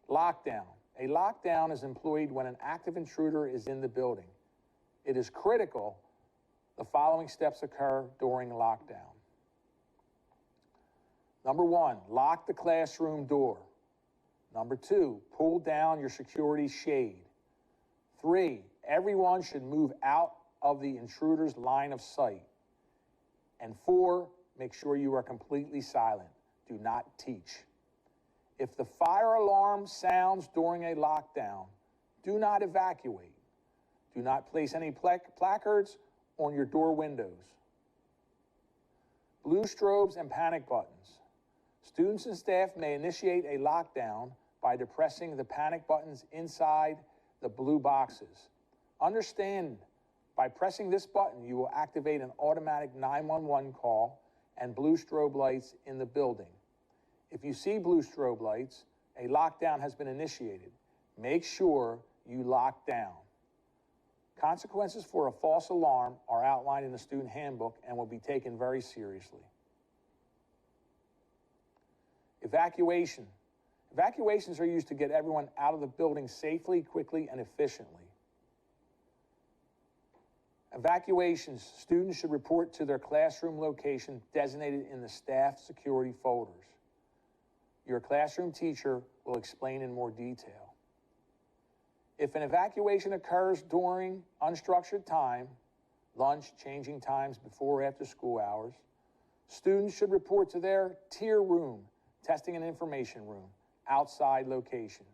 Lockdown. A lockdown is employed when an active intruder is in the building. It is critical the following steps occur during lockdown. Number 1, lock the classroom door. Number 2, pull down your security shade. 3, everyone should move out of the intruder's line of sight. And 4, make sure you are completely silent. Do not teach. If the fire alarm sounds during a lockdown, do not evacuate. Do not place any placards on your door windows. Blue strobes and panic buttons. Students and staff may initiate a lockdown by depressing the panic buttons inside the blue boxes. Understand, by pressing this button, you will activate an automatic 911 call and blue strobe lights in the building. If you see blue strobe lights, a lockdown has been initiated. Make sure you lock down. Consequences for a false alarm are outlined in the student handbook and will be taken very seriously. Evacuation. Evacuations are used to get everyone out of the building safely, quickly, and efficiently. Evacuations, students should report to their classroom location designated in the staff security folders. Your classroom teacher will explain in more detail. If an evacuation occurs during unstructured time, lunch, changing times before or after school hours, students should report to their tier room, testing and information room, outside location.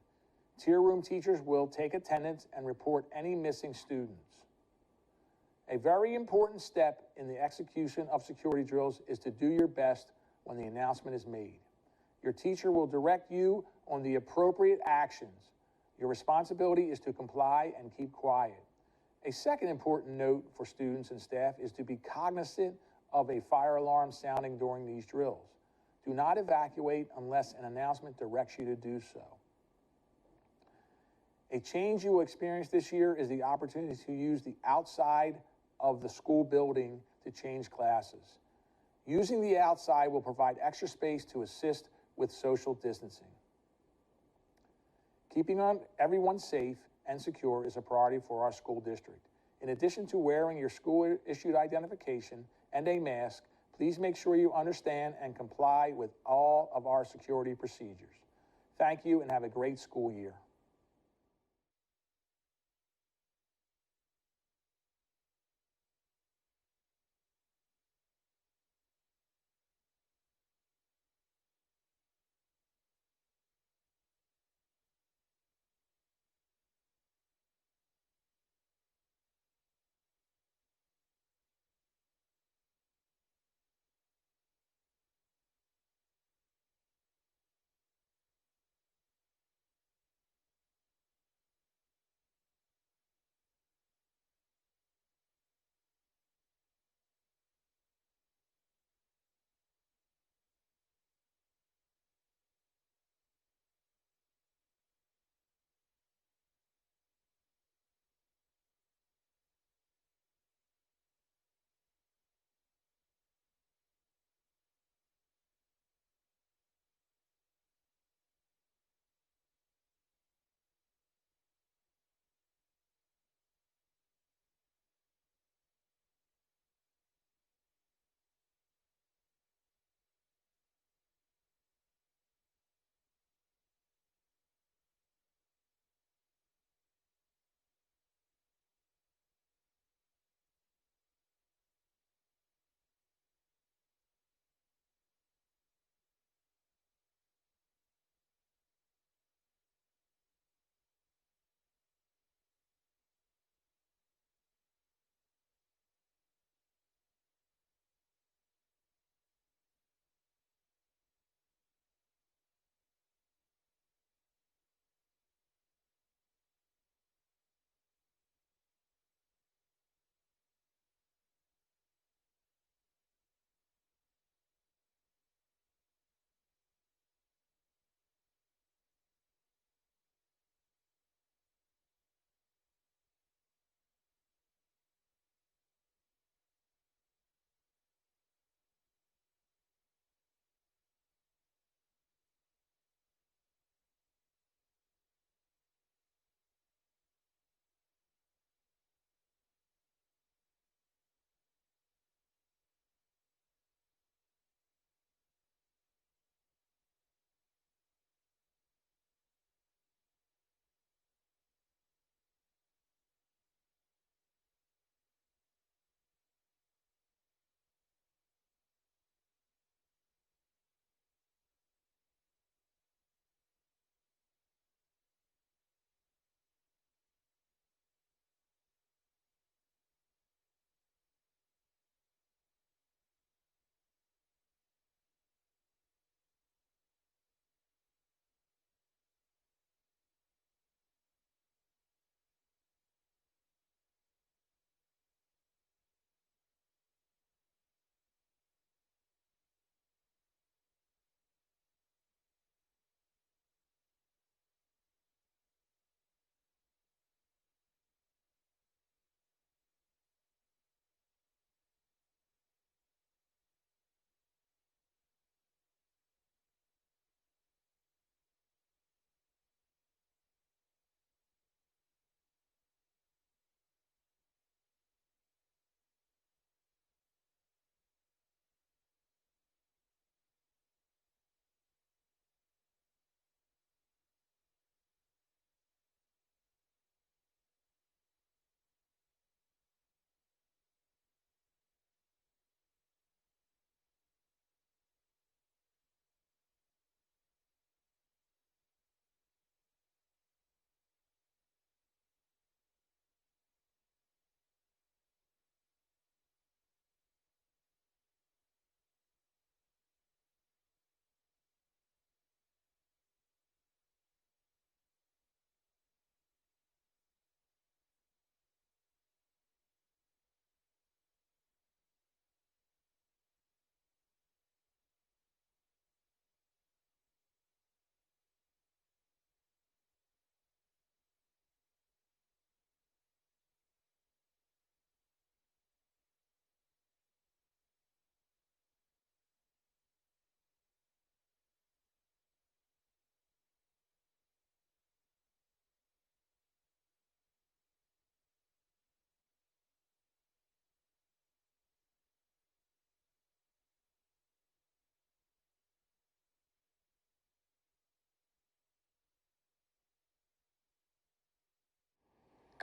Tier room teachers will take attendance and report any missing students. A very important step in the execution of security drills is to do your best when the announcement is made. Your teacher will direct you on the appropriate actions. Your responsibility is to comply and keep quiet. A second important note for students and staff is to be cognizant of a fire alarm sounding during these drills. Do not evacuate unless an announcement directs you to do so. A change you will experience this year is the opportunity to use the outside of the school building to change classes. Using the outside will provide extra space to assist with social distancing. Keeping everyone safe and secure is a priority for our school district. In addition to wearing your school-issued identification and a mask, please make sure you understand and comply with all of our security procedures. Thank you and have a great school year.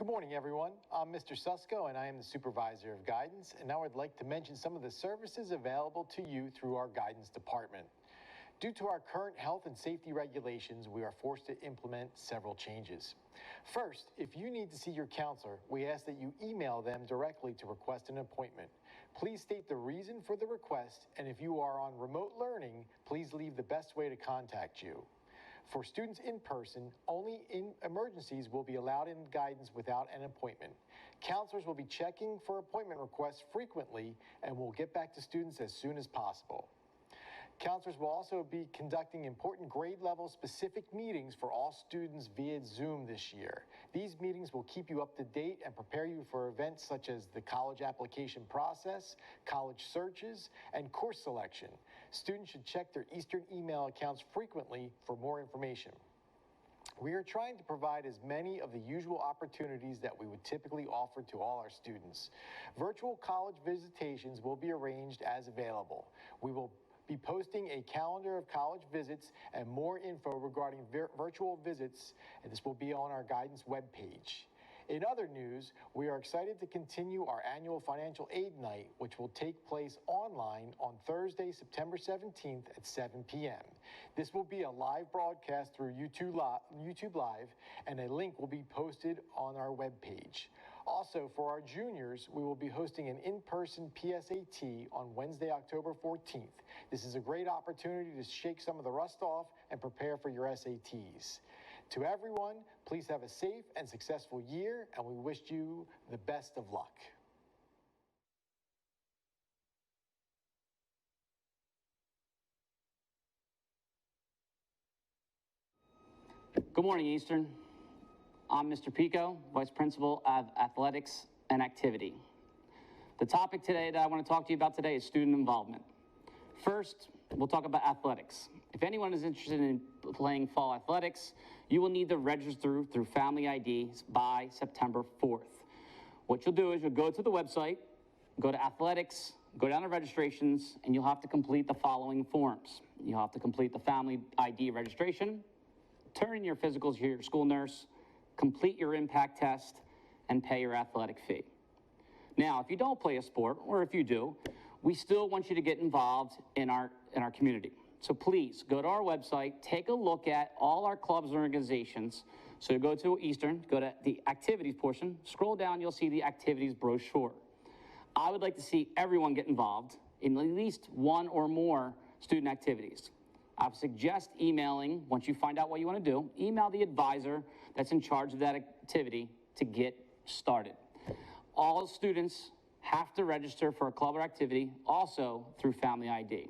Good morning, everyone. I'm Mr. Susko, and I am the Supervisor of Guidance, and now I'd like to mention some of the services available to you through our Guidance Department. Due to our current health and safety regulations, we are forced to implement several changes. First, if you need to see your counselor, we ask that you email them directly to request an appointment. Please state the reason for the request, and if you are on remote learning, please leave the best way to contact you. For students in person, only in emergencies will be allowed in guidance without an appointment. Counselors will be checking for appointment requests frequently and will get back to students as soon as possible. Counselors will also be conducting important grade level specific meetings for all students via Zoom this year. These meetings will keep you up to date and prepare you for events such as the college application process, college searches, and course selection. Students should check their Eastern email accounts frequently for more information. We are trying to provide as many of the usual opportunities that we would typically offer to all our students. Virtual college visitations will be arranged as available. We will be posting a calendar of college visits and more info regarding virtual visits, and this will be on our guidance webpage. In other news, we are excited to continue our annual financial aid night, which will take place online on Thursday, September 17th at 7 p.m. This will be a live broadcast through YouTube Live, and a link will be posted on our webpage. Also, for our juniors, we will be hosting an in-person PSAT on Wednesday, October 14th. This is a great opportunity to shake some of the rust off and prepare for your SATs. To everyone, please have a safe and successful year, and we wish you the best of luck. Good morning, Eastern. I'm Mr. Pico, Vice Principal of Athletics and Activity. The topic today that I want to talk to you about today is student involvement. First, we'll talk about athletics. If anyone is interested in playing fall athletics, you will need to register through Family IDs by September 4th. What you'll do is you'll go to the website, go to athletics, go down to registrations, and you'll have to complete the following forms. You'll have to complete the Family ID registration, turn in your physicals to your school nurse, complete your impact test, and pay your athletic fee. Now, if you don't play a sport, or if you do, we still want you to get involved in our community. So please, go to our website, take a look at all our clubs and organizations. So you go to Eastern, go to the activities portion, scroll down, you'll see the activities brochure. I would like to see everyone get involved in at least one or more student activities. I would suggest emailing, once you find out what you want to do, email the advisor that's in charge of that activity to get started. All students have to register for a club or activity, also through Family ID.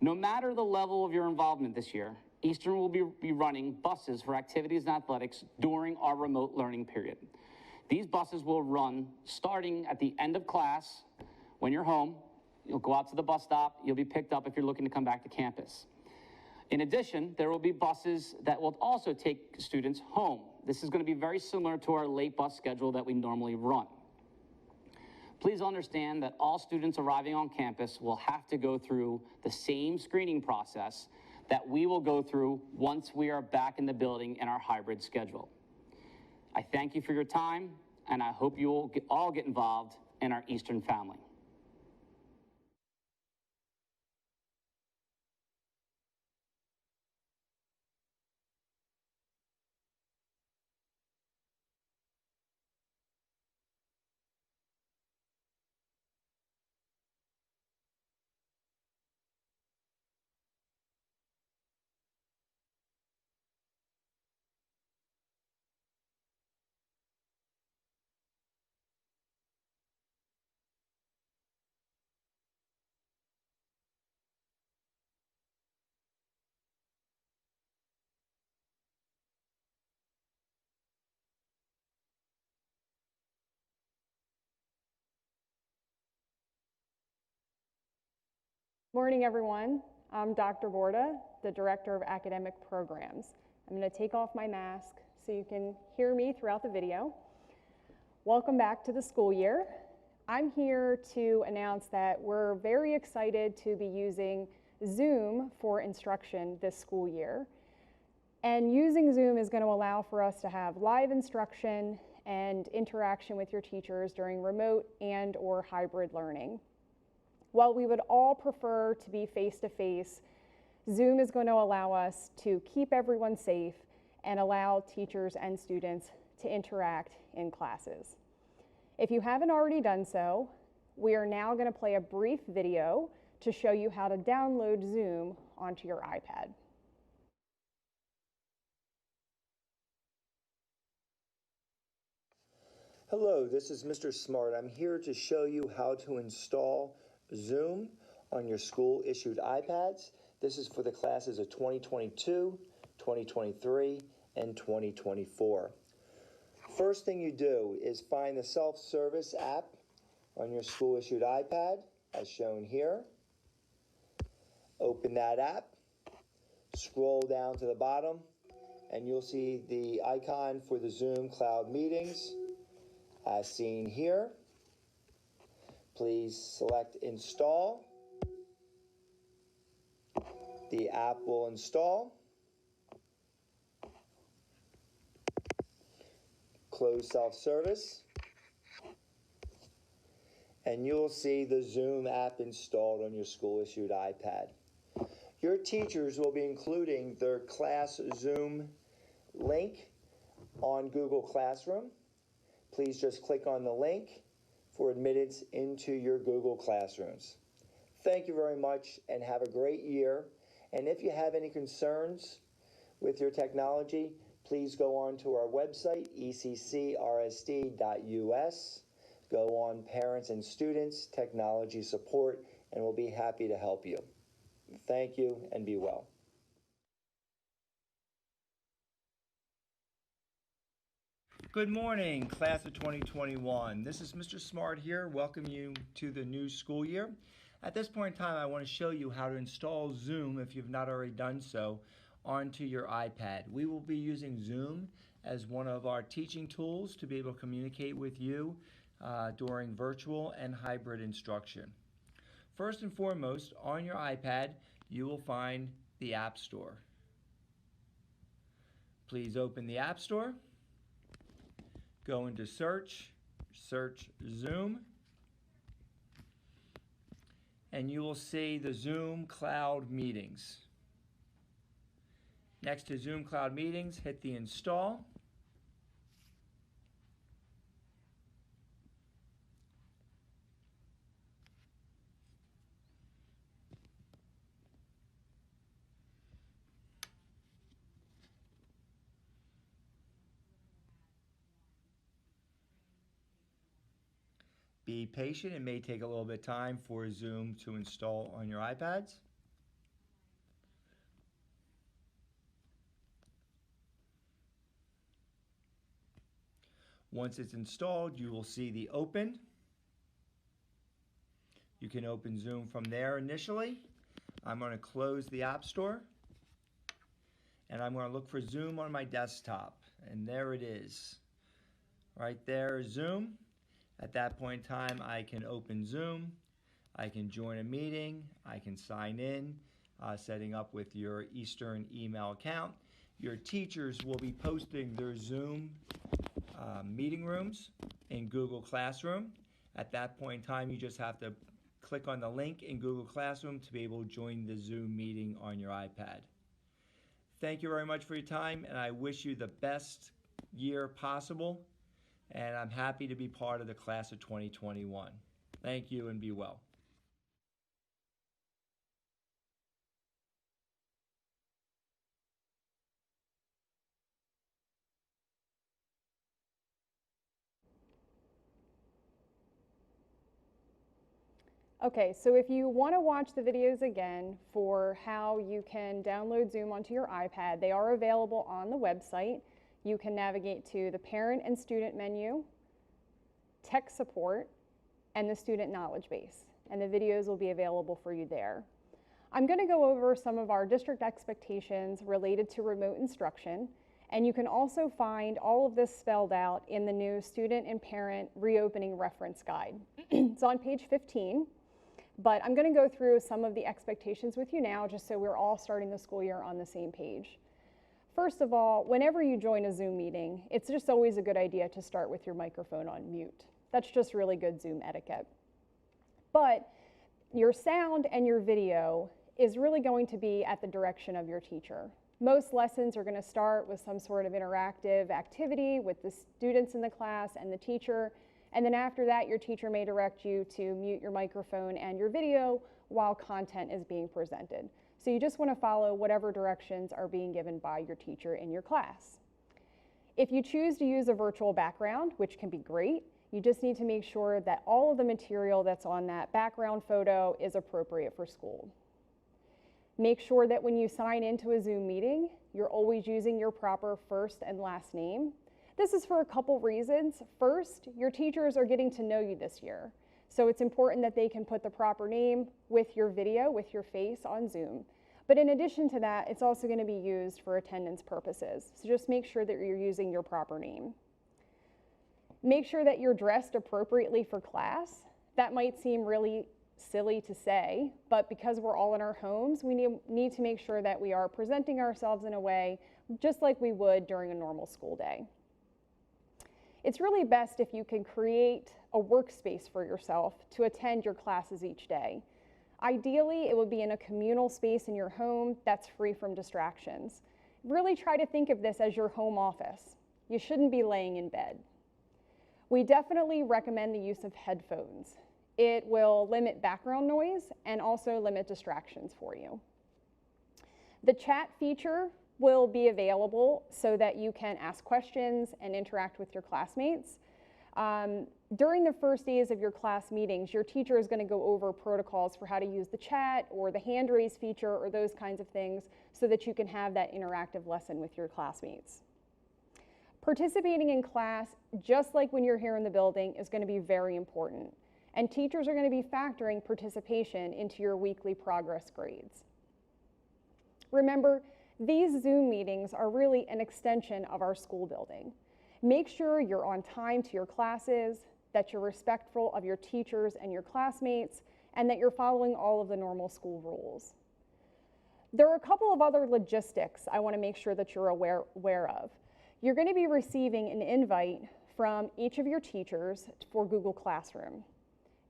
No matter the level of your involvement this year, Eastern will be running buses for activities and athletics during our remote learning period. These buses will run starting at the end of class. When you're home, you'll go out to the bus stop, you'll be picked up if you're looking to come back to campus. In addition, there will be buses that will also take students home. This is going to be very similar to our late bus schedule that we normally run. Please understand that all students arriving on campus will have to go through the same screening process that we will go through once we are back in the building in our hybrid schedule. I thank you for your time, and I hope you will all get involved in our Eastern family. Morning, everyone. I'm Dr. Borda, the Director of Academic Programs. I'm going to take off my mask so you can hear me throughout the video. Welcome back to the school year. I'm here to announce that we're very excited to be using Zoom for instruction this school year. And using Zoom is going to allow for us to have live instruction and interaction with your teachers during remote and or hybrid learning. While we would all prefer to be face-to-face, Zoom is going to allow us to keep everyone safe and allow teachers and students to interact in classes. If you haven't already done so, we are now going to play a brief video to show you how to download Zoom onto your iPad. Hello, this is Mr. Smart. I'm here to show you how to install Zoom on your school-issued iPads. This is for the classes of 2022, 2023, and 2024. First thing you do is find the self-service app on your school-issued iPad, as shown here. Open that app, scroll down to the bottom, and you'll see the icon for the Zoom Cloud Meetings, as seen here. Please select Install. The app will install. Close self-service. And you'll see the Zoom app installed on your school-issued iPad. Your teachers will be including their class Zoom link on Google Classroom. Please just click on the link for admittance into your Google Classrooms. Thank you very much and have a great year. And if you have any concerns with your technology, please go on to our website, eccrsd.us. Go on Parents and Students Technology Support, and we'll be happy to help you. Thank you and be well. Good morning, class of 2021. This is Mr. Smart here, welcoming you to the new school year. At this point in time, I want to show you how to install Zoom, if you've not already done so, onto your iPad. We will be using Zoom as one of our teaching tools to be able to communicate with you during virtual and hybrid instruction. First and foremost, on your iPad, you will find the App Store. Please open the App Store. Go into search Zoom, and you will see the Zoom Cloud Meetings. Next to Zoom Cloud Meetings, hit the install. Be patient, it may take a little bit of time for Zoom to install on your iPads. Once it's installed, you will see the open. You can open Zoom from there initially. I'm going to close the App Store, and I'm going to look for Zoom on my desktop, and there it is. Right there, Zoom. At that point in time, I can open Zoom, I can join a meeting, I can sign in, setting up with your Eastern email account. Your teachers will be posting their Zoom meeting rooms in Google Classroom. At that point in time, you just have to click on the link in Google Classroom to be able to join the Zoom meeting on your iPad. Thank you very much for your time, and I wish you the best year possible. And I'm happy to be part of the class of 2021. Thank you and be well. Okay, so if you want to watch the videos again for how you can download Zoom onto your iPad, they are available on the website. You can navigate to the Parent and Student menu, Tech Support, and the Student Knowledge Base. And the videos will be available for you there. I'm going to go over some of our district expectations related to remote instruction. And you can also find all of this spelled out in the new Student and Parent Reopening Reference Guide. It's on page 15. But I'm going to go through some of the expectations with you now just so we're all starting the school year on the same page. First of all, whenever you join a Zoom meeting, it's just always a good idea to start with your microphone on mute. That's just really good Zoom etiquette. But your sound and your video is really going to be at the direction of your teacher. Most lessons are going to start with some sort of interactive activity with the students in the class and the teacher, and then after that, your teacher may direct you to mute your microphone and your video while content is being presented. So you just want to follow whatever directions are being given by your teacher in your class. If you choose to use a virtual background, which can be great, you just need to make sure that all of the material that's on that background photo is appropriate for school. Make sure that when you sign into a Zoom meeting, you're always using your proper first and last name. This is for a couple reasons. First, your teachers are getting to know you this year. So it's important that they can put the proper name with your video, with your face on Zoom. But in addition to that, it's also going to be used for attendance purposes. So just make sure that you're using your proper name. Make sure that you're dressed appropriately for class. That might seem really silly to say, but because we're all in our homes, we need to make sure that we are presenting ourselves in a way just like we would during a normal school day. It's really best if you can create a workspace for yourself to attend your classes each day. Ideally, it would be in a communal space in your home that's free from distractions. Really try to think of this as your home office. You shouldn't be laying in bed. We definitely recommend the use of headphones. It will limit background noise and also limit distractions for you. The chat feature will be available so that you can ask questions and interact with your classmates. During the first days of your class meetings, your teacher is going to go over protocols for how to use the chat or the hand raise feature or those kinds of things so that you can have that interactive lesson with your classmates. Participating in class, just like when you're here in the building, is going to be very important. And teachers are going to be factoring participation into your weekly progress grades. Remember, these Zoom meetings are really an extension of our school building. Make sure you're on time to your classes, that you're respectful of your teachers and your classmates, and that you're following all of the normal school rules. There are a couple of other logistics I want to make sure that you're aware of. You're going to be receiving an invite from each of your teachers for Google Classroom,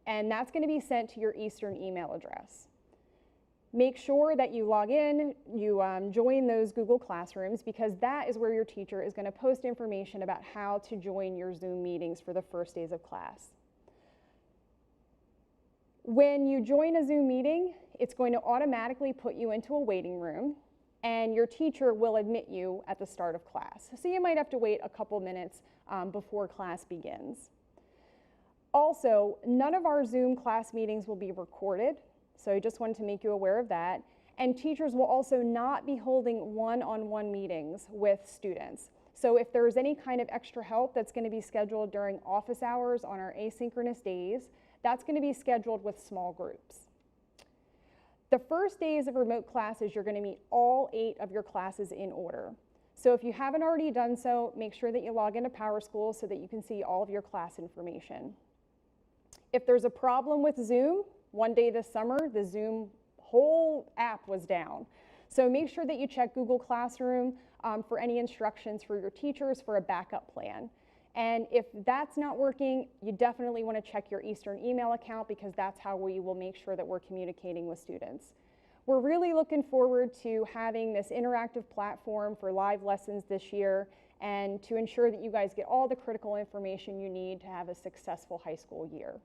and that's going to be sent to your Eastern email address. Make sure that you log in, you join those Google Classrooms, because that is where your teacher is going to post information about how to join your Zoom meetings for the first days of class. When you join a Zoom meeting, it's going to automatically put you into a waiting room, and your teacher will admit you at the start of class. So you might have to wait a couple minutes before class begins. Also, none of our Zoom class meetings will be recorded. So I just wanted to make you aware of that. And teachers will also not be holding one-on-one meetings with students. So if there's any kind of extra help that's going to be scheduled during office hours on our asynchronous days, that's going to be scheduled with small groups. The first days of remote classes, you're going to meet all 8 of your classes in order. So if you haven't already done so, make sure that you log into PowerSchool so that you can see all of your class information. If there's a problem with Zoom, one day this summer, the Zoom whole app was down. So make sure that you check Google Classroom for any instructions for your teachers for a backup plan. And if that's not working, you definitely want to check your Eastern email account, because that's how we will make sure that we're communicating with students. We're really looking forward to having this interactive platform for live lessons this year, and to ensure that you guys get all the critical information you need to have a successful high school year.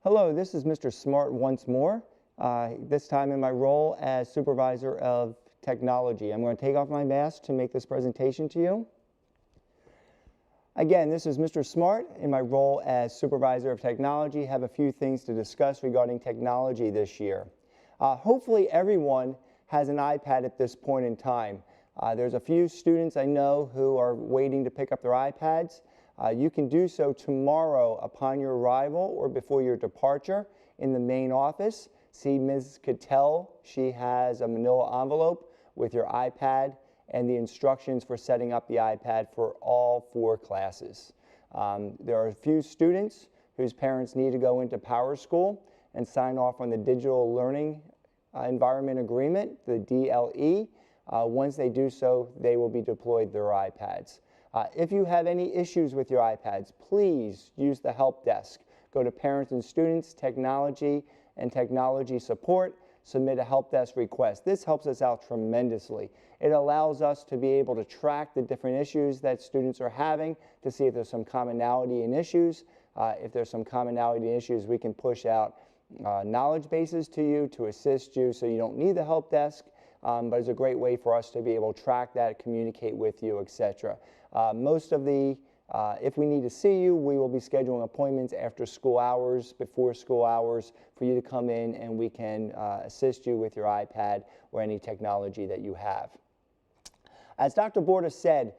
Hello, this is Mr. Smart once more, this time in my role as Supervisor of Technology. I'm going to take off my mask to make this presentation to you. Again, this is Mr. Smart in my role as Supervisor of Technology. I have a few things to discuss regarding technology this year. Hopefully everyone has an iPad at this point in time. There's a few students I know who are waiting to pick up their iPads. You can do so tomorrow upon your arrival or before your departure in the main office. See Ms. Cattell. She has a manila envelope with your iPad and the instructions for setting up the iPad for all 4 classes. There are a few students whose parents need to go into Power School and sign off on the Digital Learning Environment Agreement, the DLE. Once they do so, they will be deployed their iPads. If you have any issues with your iPads, please use the help desk. Go to Parents and Students, Technology, and Technology Support. Submit a help desk request. This helps us out tremendously. It allows us to be able to track the different issues that students are having to see if there's some commonality in issues. If there's some commonality in issues, we can push out knowledge bases to you to assist you so you don't need the help desk, but it's a great way for us to be able to track that, communicate with you, etc. Most of the if we need to see you, we will be scheduling appointments after school hours, before school hours, for you to come in and we can assist you with your iPad or any technology that you have. As Dr. Borda said,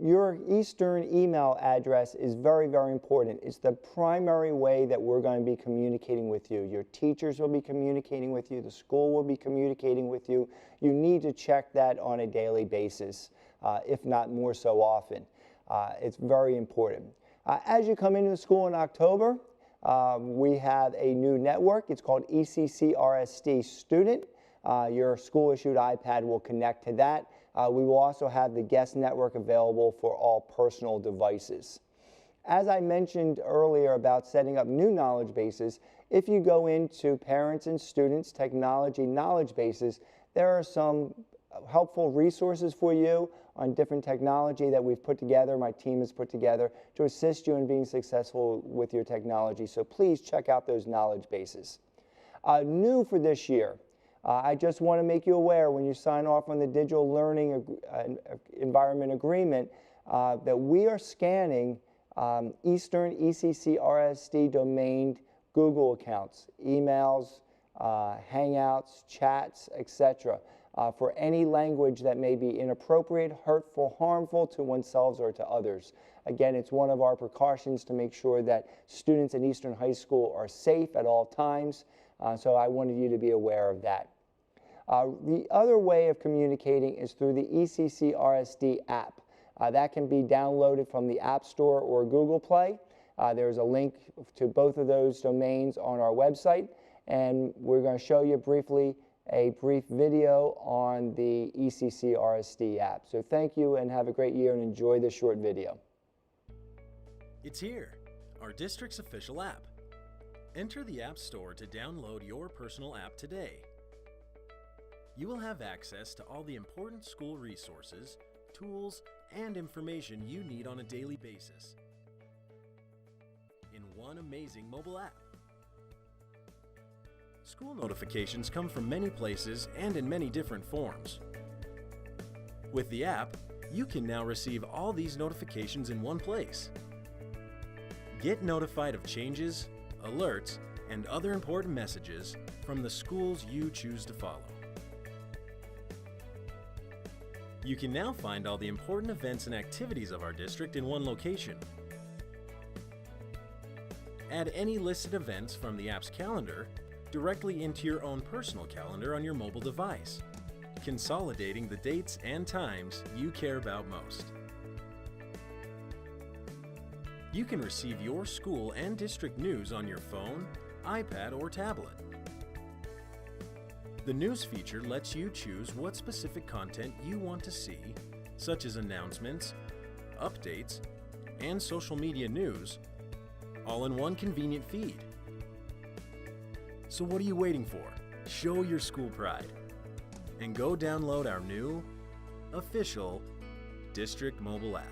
your Eastern email address is very, very important. It's the primary way that we're going to be communicating with you. Your teachers will be communicating with you. The school will be communicating with you. You need to check that on a daily basis, if not more so often. It's very important. As you come into the school in October, we have a new network. It's called ECCRSD Student. Your school-issued iPad will connect to that. We will also have the guest network available for all personal devices. As I mentioned earlier about setting up new knowledge bases, if you go into Parents and Students Technology Knowledge Bases, there are some helpful resources for you on different technology that we've put together, my team has put together, to assist you in being successful with your technology. So please check out those knowledge bases. New for this year, I just want to make you aware when you sign off on the Digital Learning Environment Agreement that we are scanning Eastern ECCRSD domained Google accounts, emails, Hangouts, chats, etc. For any language that may be inappropriate, hurtful, harmful to oneself or to others. Again, it's one of our precautions to make sure that students in Eastern High School are safe at all times, so I wanted you to be aware of that. The other way of communicating is through the ECCRSD app. That can be downloaded from the App Store or Google Play. There's a link to both of those domains on our website, and we're going to show you briefly a brief video on the ECCRSD app. So thank you and have a great year and enjoy this short video. It's here, our district's official app. Enter the App Store to download your personal app today. You will have access to all the important school resources, tools, and information you need on a daily basis in one amazing mobile app. School notifications come from many places and in many different forms. With the app, you can now receive all these notifications in one place. Get notified of changes, alerts, and other important messages from the schools you choose to follow. You can now find all the important events and activities of our district in one location. Add any listed events from the app's calendar directly into your own personal calendar on your mobile device, consolidating the dates and times you care about most. You can receive your school and district news on your phone, iPad, or tablet. The news feature lets you choose what specific content you want to see, such as announcements, updates, and social media news, all in one convenient feed. So what are you waiting for? Show your school pride and go download our new, official district mobile app.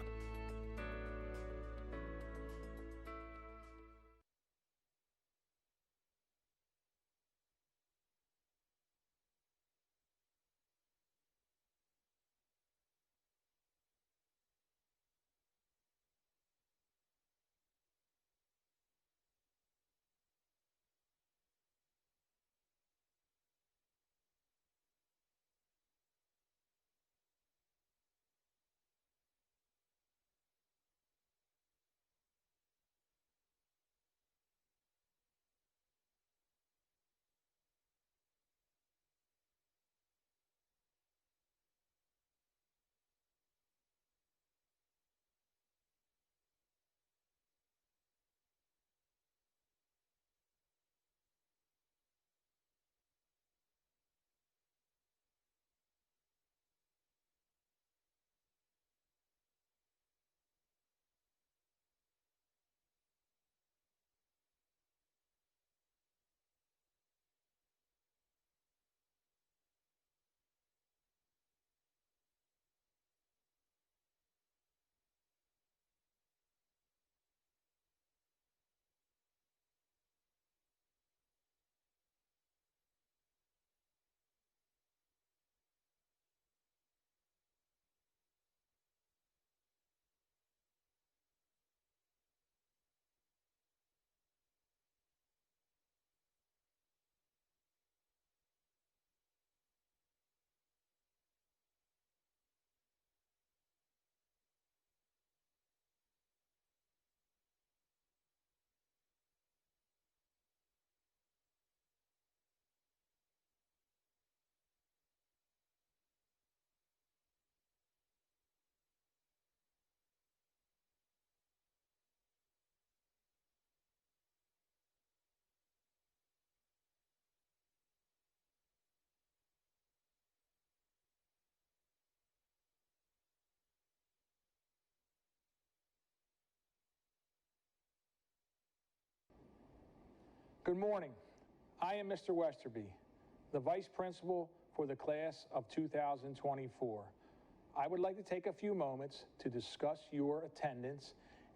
Good morning. I am Mr. Westerby, the Vice Principal for the class of 2024. I would like to take a few moments to discuss your attendance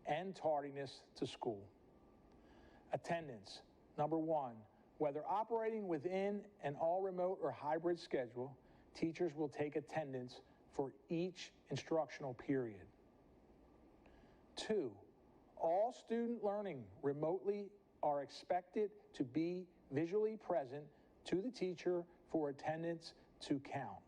and tardiness to school. Attendance. Number one, whether operating within an all-remote or hybrid schedule, teachers will take attendance for each instructional period. Two, all student learning remotely are expected to be visually present to the teacher for attendance to count.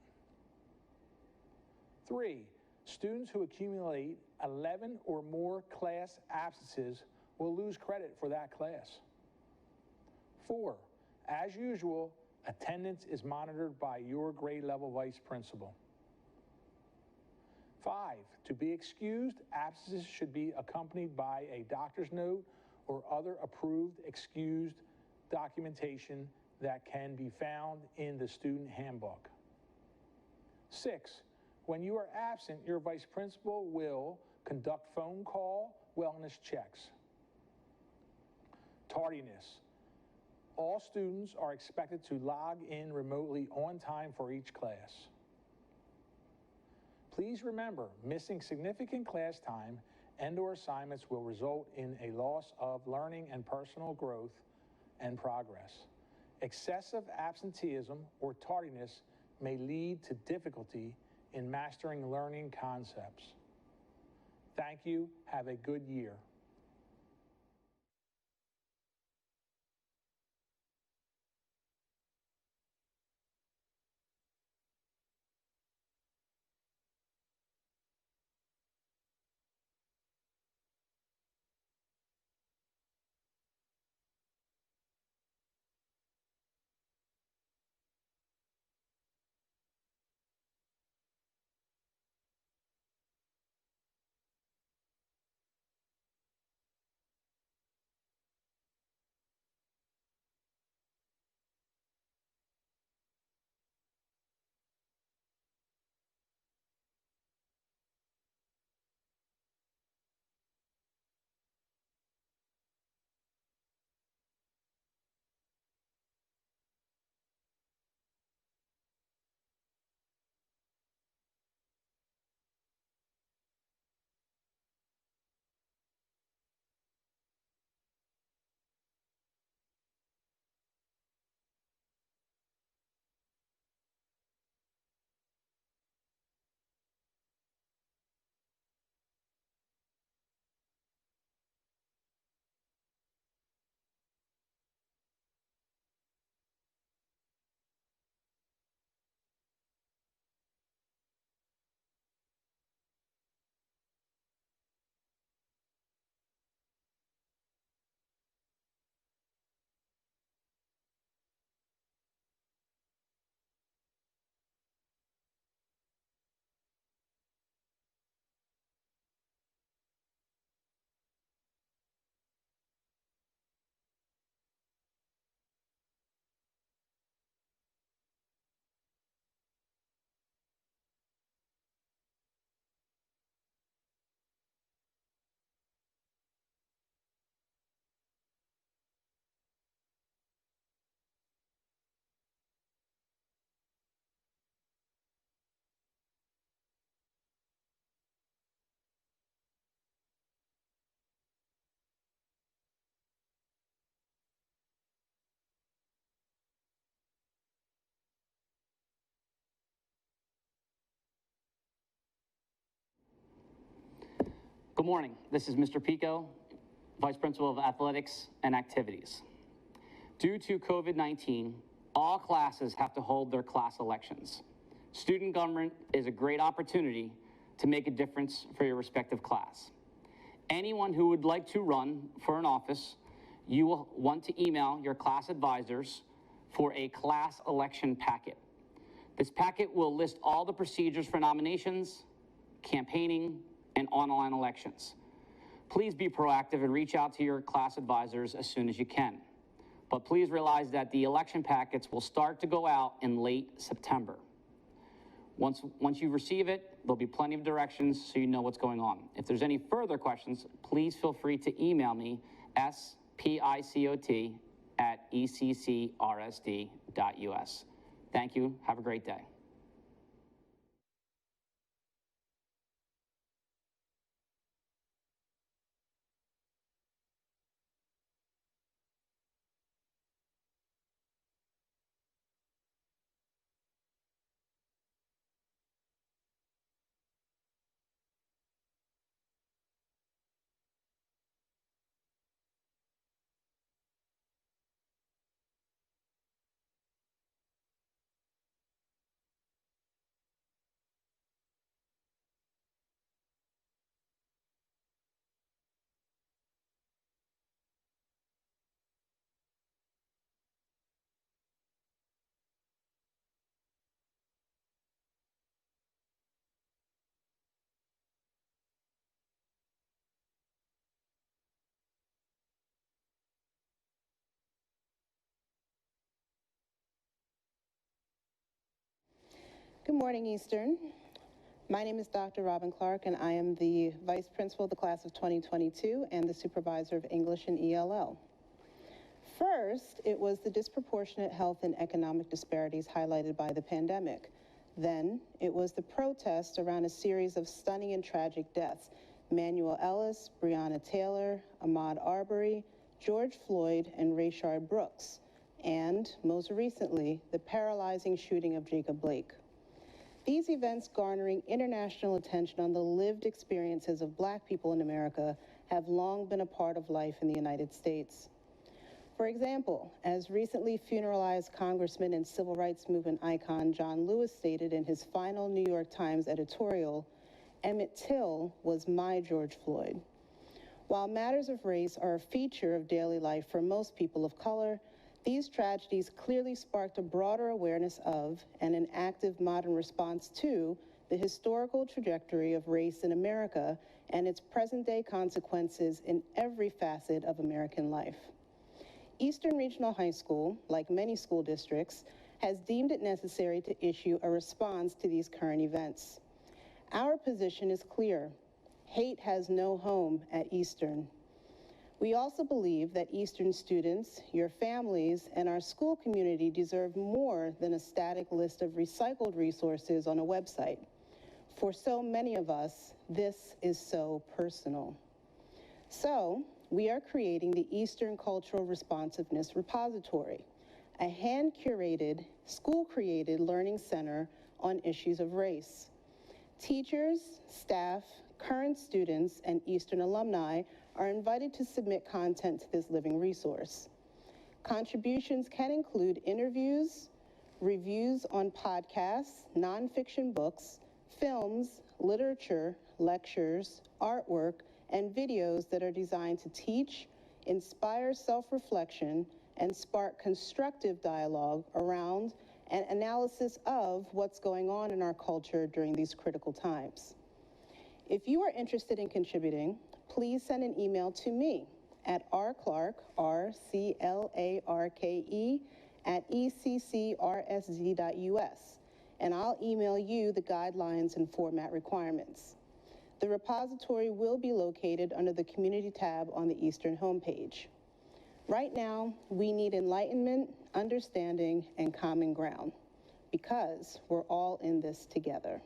Three, students who accumulate 11 or more class absences will lose credit for that class. Four, as usual, attendance is monitored by your grade level vice principal. Five, to be excused, absences should be accompanied by a doctor's note or other approved excused documentation that can be found in the student handbook. Six, when you are absent, your vice principal will conduct phone call wellness checks. Tardiness. All students are expected to log in remotely on time for each class. Please remember, missing significant class time and/or assignments will result in a loss of learning and personal growth and progress. Excessive absenteeism or tardiness may lead to difficulty in mastering learning concepts. Thank you. Have a good year. Good morning. This is Mr. Pico, Vice Principal of Athletics and Activities. Due to COVID-19, all classes have to hold their class elections. Student government is a great opportunity to make a difference for your respective class. Anyone who would like to run for an office, you will want to email your class advisors for a class election packet. This packet will list all the procedures for nominations, campaigning, and online elections. Please be proactive and reach out to your class advisors as soon as you can. But please realize that the election packets will start to go out in late September. Once you receive it, there'll be plenty of directions so you know what's going on. If there's any further questions, please feel free to email me, spicot at eccrsd.us. Thank you. Have a great day. Good morning, Eastern. My name is Dr. Robin Clark, and I am the Vice Principal of the Class of 2022 and the Supervisor of English and ELL. First, it was the disproportionate health and economic disparities highlighted by the pandemic. Then, it was the protests around a series of stunning and tragic deaths: Manuel Ellis, Breonna Taylor, Ahmaud Arbery, George Floyd, and Rayshard Brooks, and, most recently, the paralyzing shooting of Jacob Blake. These events, garnering international attention on the lived experiences of Black people in America, have long been a part of life in the United States. For example, as recently funeralized Congressman and civil rights movement icon John Lewis stated in his final New York Times editorial, "Emmett Till was my George Floyd." While matters of race are a feature of daily life for most people of color, these tragedies clearly sparked a broader awareness of and an active modern response to the historical trajectory of race in America and its present-day consequences in every facet of American life. Eastern Regional High School, like many school districts, has deemed it necessary to issue a response to these current events. Our position is clear: hate has no home at Eastern. We also believe that Eastern students, your families, and our school community deserve more than a static list of recycled resources on a website. For so many of us, this is so personal. So, we are creating the Eastern Cultural Responsiveness Repository, a hand-curated, school-created learning center on issues of race. Teachers, staff, current students, and Eastern alumni are invited to submit content to this living resource. Contributions can include interviews, reviews on podcasts, nonfiction books, films, literature, lectures, artwork, and videos that are designed to teach, inspire self-reflection, and spark constructive dialogue around and analysis of what's going on in our culture during these critical times. If you are interested in contributing, please send an email to me at rclarke, R-C-L-A-R-K-E, @eccrsd.us, and I'll email you the guidelines and format requirements. The repository will be located under the Community tab on the Eastern homepage. Right now, we need enlightenment, understanding, and common ground, because we're all in this together.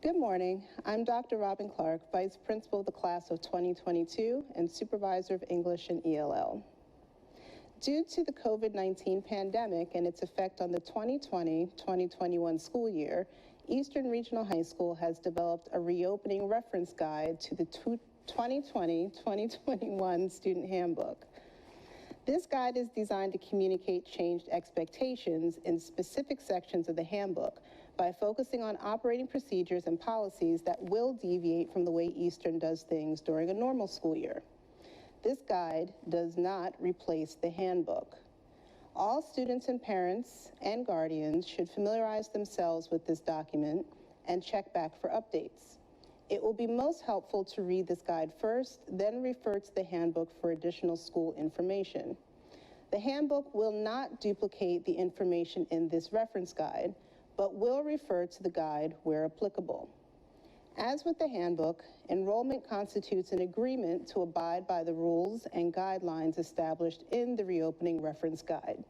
Good morning. I'm Dr. Robin Clark, Vice Principal of the Class of 2022 and Supervisor of English and ELL. Due to the COVID-19 pandemic and its effect on the 2020-2021 school year, Eastern Regional High School has developed a reopening reference guide to the 2020-2021 Student Handbook. This guide is designed to communicate changed expectations in specific sections of the handbook by focusing on operating procedures and policies that will deviate from the way Eastern does things during a normal school year. This guide does not replace the handbook. All students and parents and guardians should familiarize themselves with this document and check back for updates. It will be most helpful to read this guide first, then refer to the handbook for additional school information. The handbook will not duplicate the information in this reference guide, but will refer to the guide where applicable. As with the handbook, enrollment constitutes an agreement to abide by the rules and guidelines established in the reopening reference guide.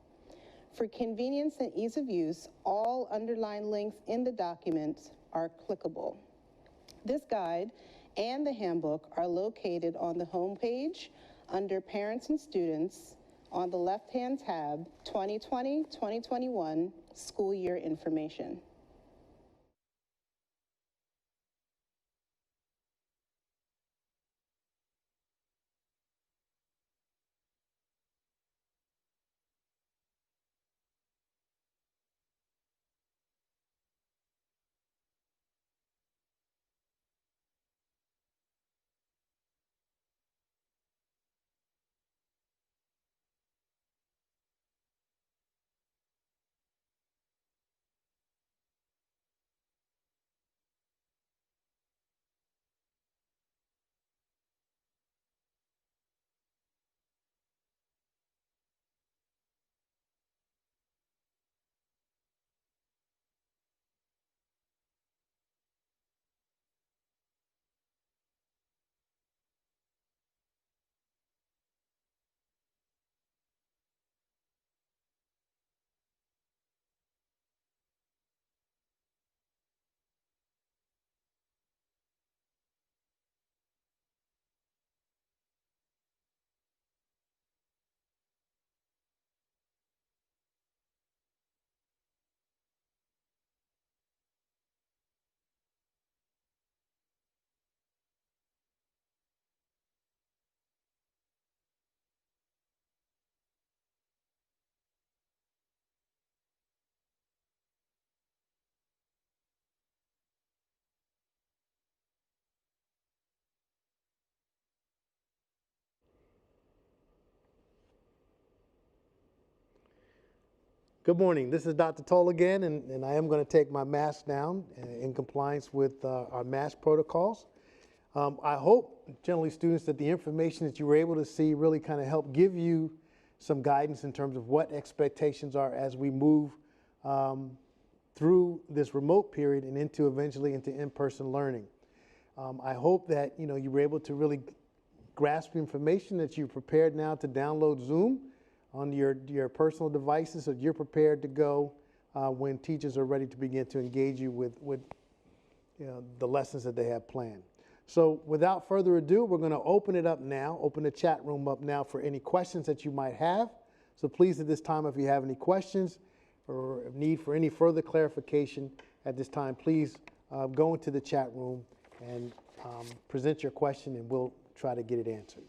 For convenience and ease of use, all underlined links in the document are clickable. This guide and the handbook are located on the home page under Parents and Students on the left-hand tab, 2020-2021 School Year Information. Good morning. This is Dr. Toll again, and I am going to take my mask down in compliance with our mask protocols. I hope, generally, students, that the information that you were able to see really kind of helped give you some guidance in terms of what expectations are as we move through this remote period and eventually into in-person learning. I hope that you were able to really grasp the information, that you're prepared now to download Zoom on your personal devices, so you're prepared to go when teachers are ready to begin to engage you with the lessons that they have planned. So without further ado, we're going to open it up now, open the chat room up now for any questions that you might have. So please, at this time, if you have any questions or need for any further clarification at this time, please go into the chat room and present your question, and we'll try to get it answered.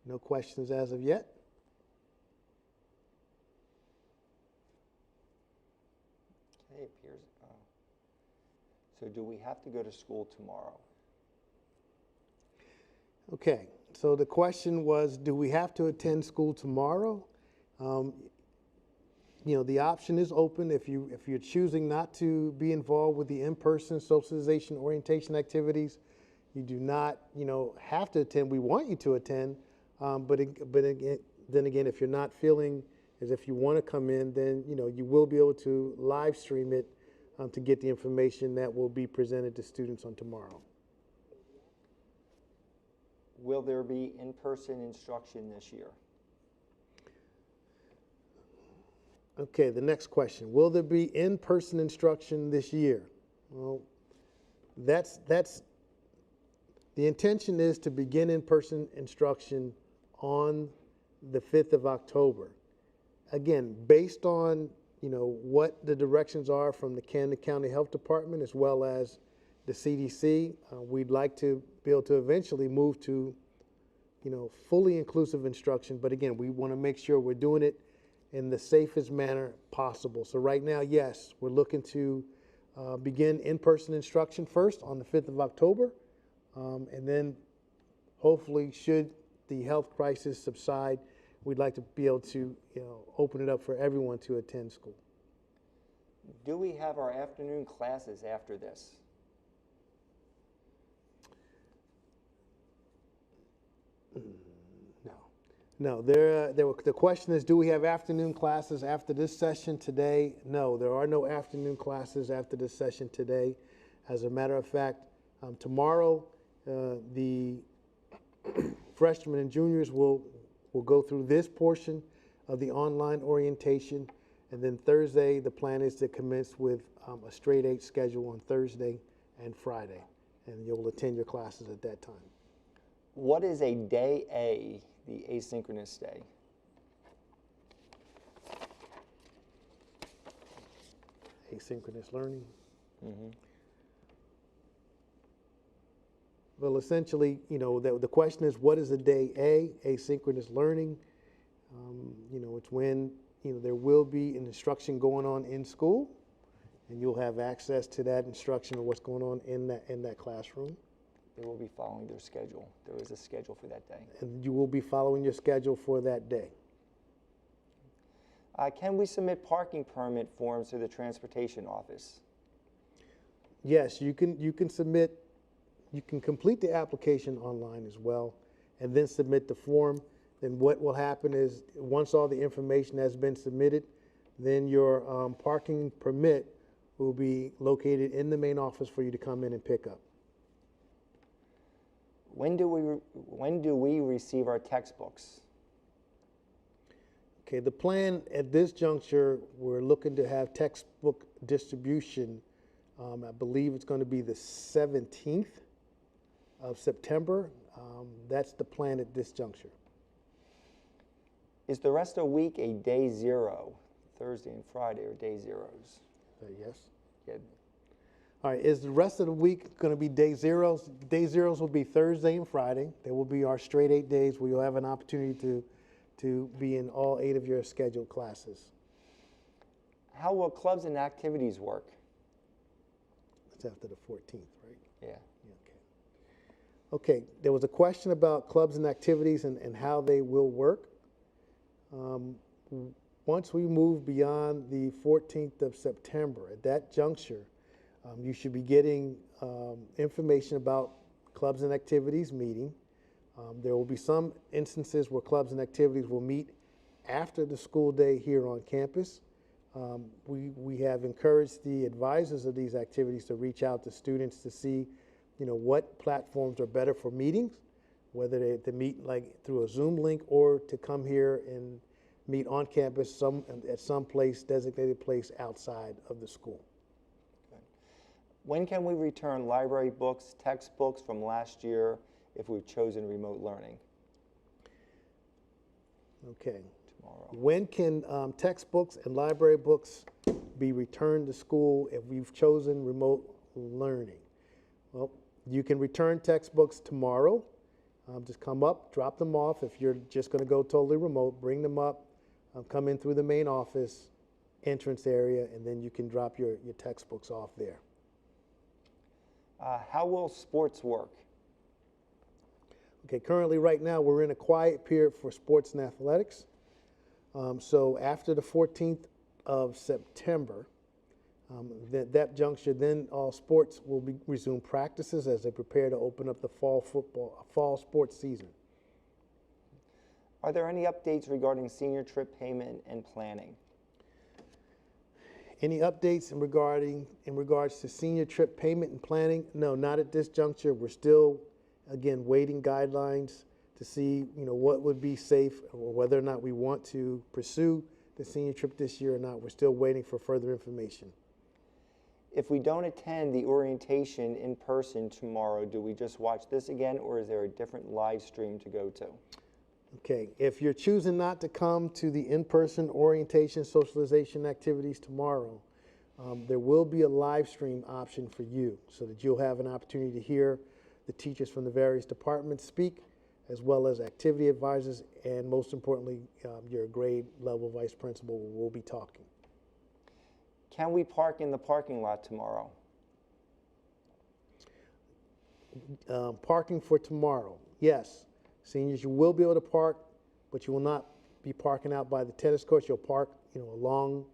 No questions as of yet. Okay, it appears. So do we have to go to school tomorrow? Okay, so the question was, do we have to attend school tomorrow? You know, the option is open if you're choosing not to be involved with the in-person socialization orientation activities. You do not, you know, have to attend. We want you to attend, but then again, if you're not feeling as if you want to come in, then you know you will be able to live stream it to get the information that will be presented to students on tomorrow. Will there be in-person instruction this year? Okay, the next question. Will there be in-person instruction this year? Well, that's the intention is to begin in-person instruction on the 5th of October. Again, based on, you know, what the directions are from the Camden County Health Department as well as the CDC, we'd like to be able to eventually move to, you know, fully inclusive instruction. But again, we want to make sure we're doing it in the safest manner possible. So right now, yes, we're looking to begin in-person instruction first on the 5th of October, and then hopefully, should the health crisis subside, we'd like to be able to, you know, open it up for everyone to attend school. Do we have our afternoon classes after this? No, the question is, do we have afternoon classes after this session today? No, there are no afternoon classes after this session today. As a matter of fact, tomorrow, the freshmen and juniors will go through this portion of the online orientation, and then Thursday, the plan is to commence with a straight 8 schedule on Thursday and Friday, and you'll attend your classes at that time. What is a day A, the asynchronous day? Asynchronous learning. Mm-hmm. Well, essentially, you know, the question is, what is a day A, asynchronous learning? You know, it's when, you know, there will be an instruction going on in school, and you'll have access to that instruction of what's going on in that classroom. They will be following their schedule. There is a schedule for that day. And you will be following your schedule for that day. Can we submit parking permit forms to the transportation office? Yes, you can submit. You can complete the application online as well, and then submit the form. Then what will happen is, once all the information has been submitted, then your parking permit will be located in the main office for you to come in and pick up. When do we receive our textbooks? Okay, the plan at this juncture, we're looking to have textbook distribution. I believe it's going to be the 17th of September. That's the plan at this juncture. Is the rest of the week a day zero? Thursday and Friday are day zeros? Yes. Yeah. All right, is the rest of the week going to be day zeros? Day zeros will be Thursday and Friday. They will be our straight 8 days where you'll have an opportunity to be in all 8 of your scheduled classes. How will clubs and activities work? That's after the 14th, right? Yeah. Okay, there was a question about clubs and activities and how they will work. Once we move beyond the 14th of September, at that juncture, you should be getting information about clubs and activities meeting. There will be some instances where clubs and activities will meet after the school day here on campus. We have encouraged the advisors of these activities to reach out to students to see, you know, what platforms are better for meetings, whether they meet like through a Zoom link or to come here and meet on campus at some place, designated place outside of the school. When can we return library books, textbooks from last year if we've chosen remote learning? Okay. Tomorrow. When can textbooks and library books be returned to school if we've chosen remote learning? Well, you can return textbooks tomorrow. Just come up, drop them off. If you're just going to go totally remote, bring them up, come in through the main office entrance area, and then you can drop your textbooks off there. How will sports work? Okay, currently right now we're in a quiet period for sports and athletics. So after the 14th of September, that juncture, then all sports will resume practices as they prepare to open up the fall sports season. Are there any updates regarding senior trip payment and planning? Any updates in regards to senior trip payment and planning? No, not at this juncture. We're still, again, waiting guidelines to see, what would be safe or whether or not we want to pursue the senior trip this year or not. We're still waiting for further information. If we don't attend the orientation in person tomorrow, do we just watch this again, or is there a different live stream to go to? Okay, if you're choosing not to come to the in-person orientation socialization activities tomorrow, there will be a live stream option for you so that you'll have an opportunity to hear the teachers from the various departments speak, as well as activity advisors, and most importantly, your grade level vice principal will be talking. Can we park in the parking lot tomorrow? Parking for tomorrow, yes. Seniors, you will be able to park, but you will not be parking out by the tennis courts. You'll park, along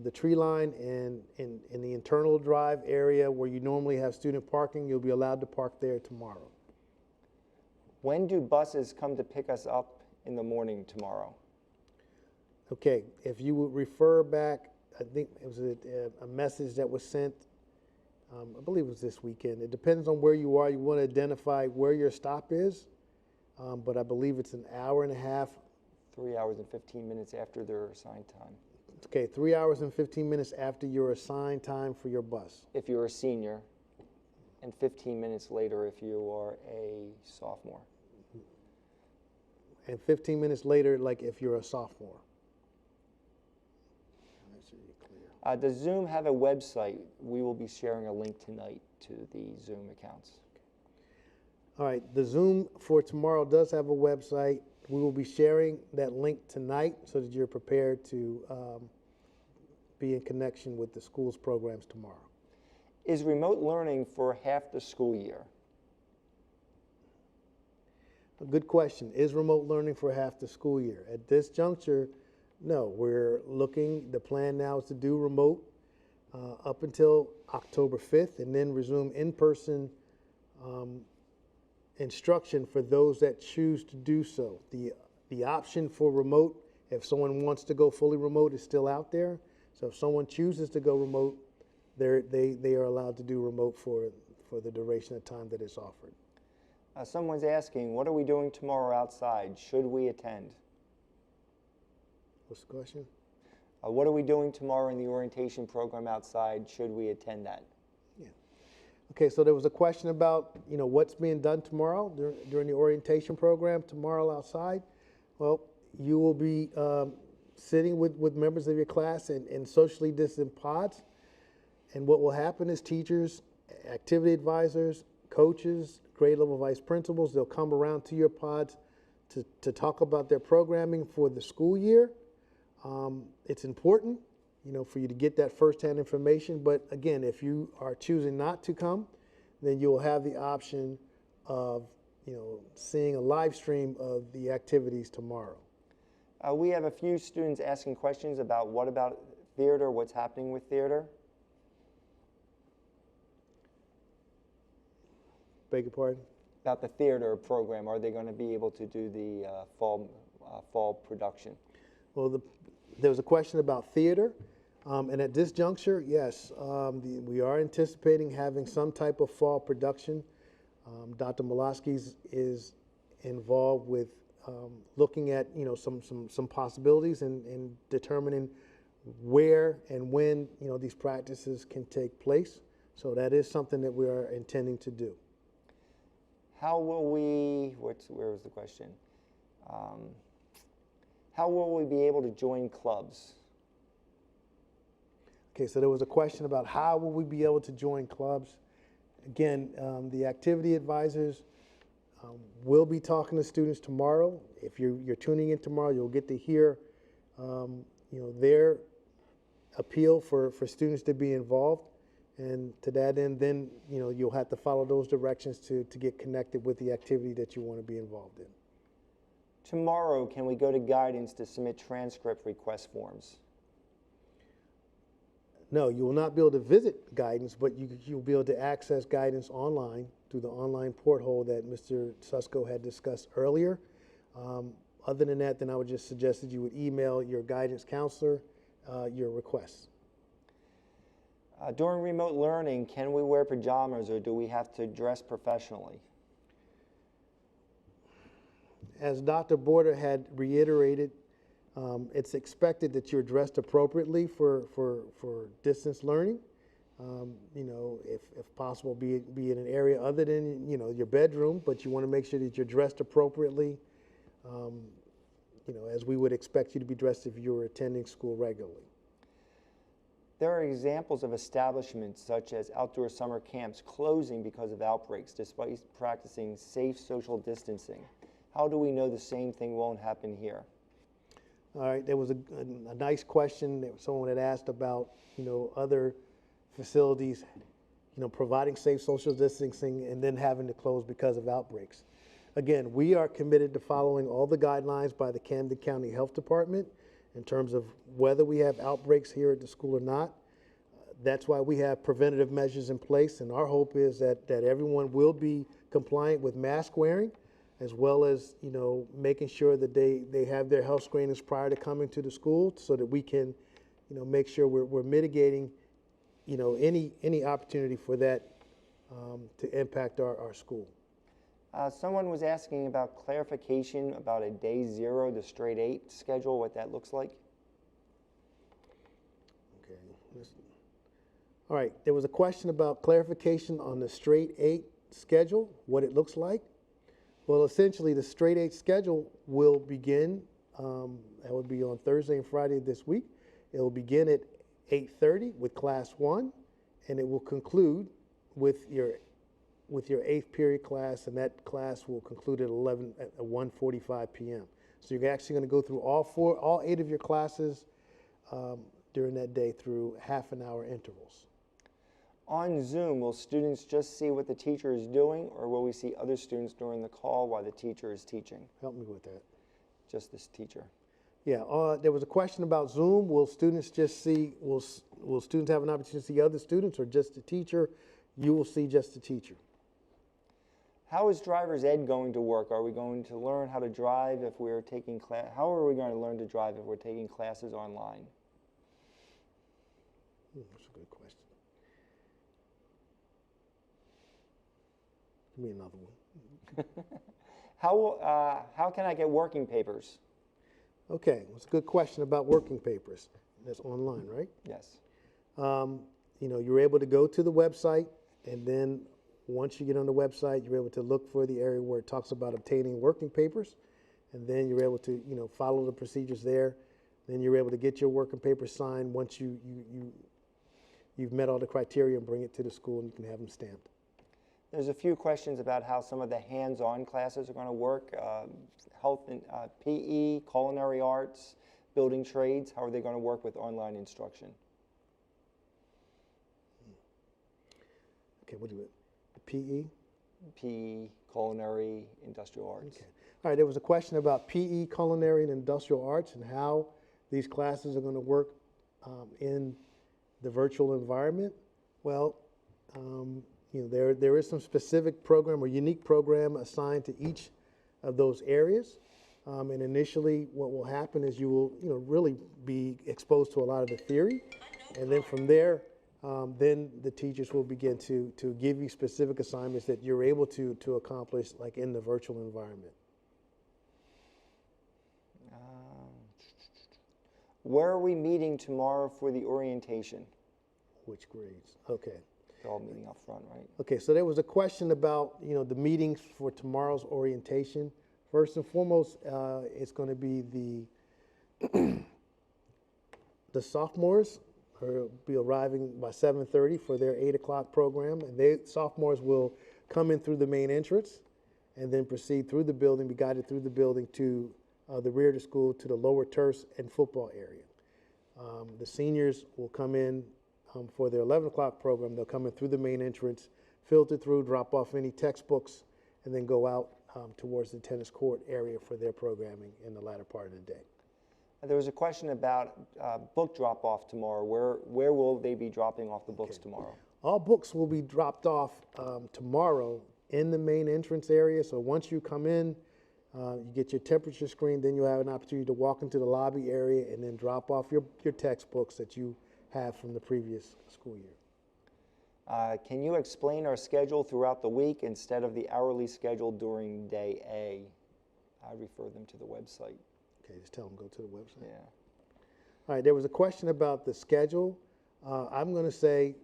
the tree line and in the internal drive area where you normally have student parking. You'll be allowed to park there tomorrow. When do buses come to pick us up in the morning tomorrow? Okay, if you would refer back, I think it was a message that was sent, I believe it was this weekend. It depends on where you are. You want to identify where your stop is. But I believe it's an hour and a half. 3 hours and 15 minutes after their assigned time. Okay, 3 hours and 15 minutes after your assigned time for your bus. If you're a senior, and 15 minutes later if you are a sophomore. And 15 minutes later, like if you're a sophomore. Does Zoom have a website? We will be sharing a link tonight to the Zoom accounts. All right, the Zoom for tomorrow does have a website. We will be sharing that link tonight so that you're prepared to be in connection with the school's programs tomorrow. Is remote learning for half the school year? A good question. Is remote learning for half the school year? At this juncture, no. We're looking, the plan now is to do remote up until October 5th and then resume in-person instruction for those that choose to do so. The option for remote, if someone wants to go fully remote, is still out there. So if someone chooses to go remote, they are allowed to do remote for the duration of time that it's offered. Someone's asking, what are we doing tomorrow outside? Should we attend? What's the question? What are we doing tomorrow in the orientation program outside? Should we attend that? Okay, so there was a question about, what's being done tomorrow during the orientation program tomorrow outside. Well, you will be sitting with members of your class in socially distant pods. And what will happen is teachers, activity advisors, coaches, grade level vice principals, they'll come around to your pods to talk about their programming for the school year. It's important, for you to get that firsthand information. But again, if you are choosing not to come, then you'll have the option of, seeing a live stream of the activities tomorrow. We have a few students asking questions about what about theater, what's happening with theater. Beg your pardon? About the theater program, are they going to be able to do the fall production? Well, there was a question about theater. And at this juncture, yes, we are anticipating having some type of fall production. Dr. Molosky is involved with looking at some possibilities and determining where and when these practices can take place. So that is something that we are intending to do. How will we? Where was the question? How will we be able to join clubs? Okay, so there was a question about how will we be able to join clubs. Again, the activity advisors will be talking to students tomorrow. If you're tuning in tomorrow, you'll get to hear their appeal for students to be involved. And to that end, then, you'll have to follow those directions to get connected with the activity that you want to be involved in. Tomorrow, can we go to guidance to submit transcript request forms? No, you will not be able to visit guidance, but you'll be able to access guidance online through the online porthole that Mr. Susko had discussed earlier. Other than that, then I would just suggest that you would email your guidance counselor your requests. During remote learning, can we wear pajamas or do we have to dress professionally? As Dr. Border had reiterated, it's expected that you're dressed appropriately for distance learning. If possible, be in an area other than your bedroom, but you want to make sure that you're dressed appropriately. As we would expect you to be dressed if you were attending school regularly. There are examples of establishments such as outdoor summer camps closing because of outbreaks despite practicing safe social distancing. How do we know the same thing won't happen here? All right, there was a nice question that someone had asked about, other facilities, providing safe social distancing and then having to close because of outbreaks. Again, we are committed to following all the guidelines by the Camden County Health Department in terms of whether we have outbreaks here at the school or not. That's why we have preventative measures in place, and our hope is that everyone will be compliant with mask wearing, as well as making sure that they have their health screenings prior to coming to the school, so that we can make sure we're mitigating any opportunity for that to impact our school. Someone was asking about clarification about a day 0 to straight 8 schedule, what that looks like. Okay. All right, there was a question about clarification on the straight 8 schedule, what it looks like. Well, essentially, the straight 8 schedule will begin, that would be on Thursday and Friday this week. It will begin at 8:30 with class 1, and it will conclude with your 8th period class, and that class will conclude at 1:45 p.m. So you're actually going to go through all 8 of your classes during that day through half-an-hour intervals. On Zoom, will students just see what the teacher is doing, or will we see other students during the call while the teacher is teaching? Help me with that. Just this teacher. Yeah, there was a question about Zoom. Will students just see, will students have an opportunity to see other students or just the teacher? You will see just the teacher. How is driver's ed going to work? Are we going to learn how to drive if we're taking class? How are we going to learn to drive if we're taking classes online? That's a good question. Give me another one. How can I get working papers? Okay, it's a good question about working papers. That's online, right? Yes. You're able to go to the website, and then once you get on the website, you're able to look for the area where it talks about obtaining working papers, and then you're able to, follow the procedures there. Then you're able to get your working papers signed once you've met all the criteria and bring it to the school, and you can have them stamped. There's a few questions about how some of the hands-on classes are going to work. Health and PE, culinary arts, building trades, how are they going to work with online instruction? Okay, what do you PE? PE, culinary, industrial arts. Okay. All right, there was a question about PE, culinary, and industrial arts and how these classes are going to work in the virtual environment. Well, there is some specific program or unique program assigned to each of those areas. And initially, what will happen is you will, really be exposed to a lot of the theory, and then from there, then the teachers will begin to give you specific assignments that you're able to accomplish, like in the virtual environment. Where are we meeting tomorrow for the orientation? Which grades? Okay. They're all meeting up front, right? Okay, so there was a question about, the meetings for tomorrow's orientation. First and foremost, it's going to be the sophomores will be arriving by 7:30 for their 8 o'clock program. And sophomores will come in through the main entrance and then proceed through the building, be guided through the building to the rear of the school to the lower turfs and football area. The seniors will come in for their 11 o'clock program, they'll come in through the main entrance, filter through, drop off any textbooks, and then go out towards the tennis court area for their programming in the latter part of the day. There was a question about book drop-off tomorrow. Where will they be dropping off the books tomorrow? All books will be dropped off tomorrow in the main entrance area. So once you come in, you get your temperature screen, then you'll have an opportunity to walk into the lobby area and then drop off your textbooks that you have from the previous school year. Can you explain our schedule throughout the week instead of the hourly schedule during day A? I refer them to the website. Okay, just tell them go to the website. Yeah. All right, there was a question about the schedule. I'm going to say,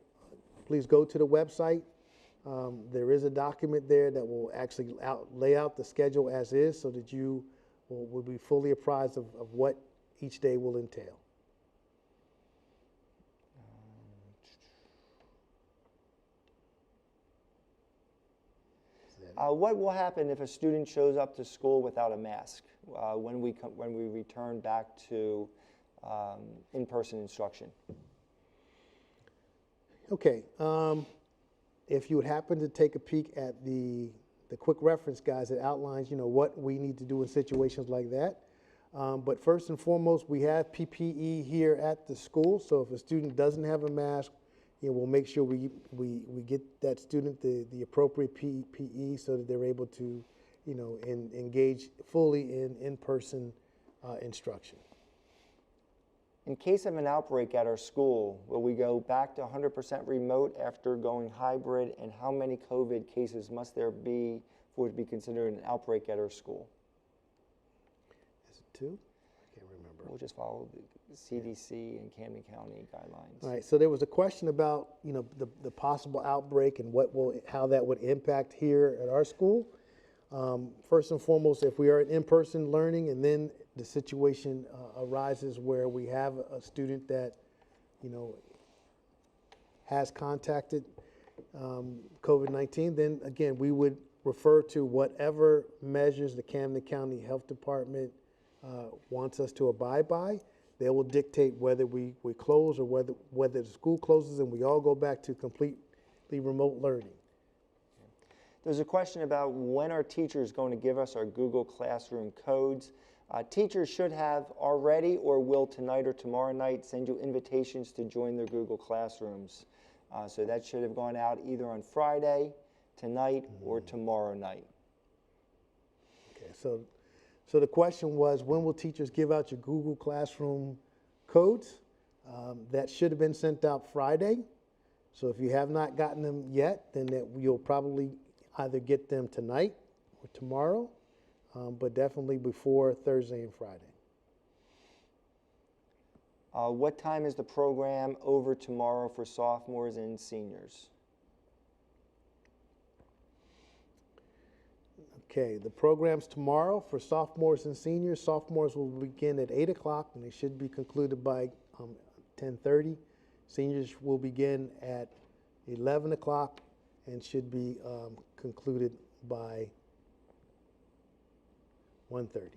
please go to the website. There is a document there that will actually lay out the schedule as is so that you will be fully apprised of what each day will entail. What will happen if a student shows up to school without a mask when we return back to in-person instruction? Okay. If you would happen to take a peek at the quick reference guides, it outlines, what we need to do in situations like that. But first and foremost, we have PPE here at the school. So if a student doesn't have a mask, we'll make sure we get that student the appropriate PPE so that they're able to, engage fully in in-person instruction. In case of an outbreak at our school, will we go back to 100% remote after going hybrid, and how many COVID cases must there be for it to be considered an outbreak at our school? Is it 2? I can't remember. We'll just follow the CDC and Camden County guidelines. All right, so there was a question about, the possible outbreak and how that would impact here at our school. First and foremost, if we are in-person learning and then the situation arises where we have a student that, has contacted COVID-19, then again, we would refer to whatever measures the Camden County Health Department wants us to abide by. They will dictate whether we close or whether the school closes and we all go back to completely remote learning. There's a question about when are teachers going to give us our Google Classroom codes. Teachers should have already or will tonight or tomorrow night send you invitations to join their Google Classrooms. So that should have gone out either on Friday, tonight, or tomorrow night. Okay, so the question was, when will teachers give out your Google Classroom codes? That should have been sent out Friday. So if you have not gotten them yet, then you'll probably either get them tonight or tomorrow, but definitely before Thursday and Friday. What time is the program over tomorrow for sophomores and seniors? Okay, the program's tomorrow for sophomores and seniors. Sophomores will begin at 8 o'clock and they should be concluded by 10:30. Seniors will begin at 11 o'clock and should be concluded by 1:30.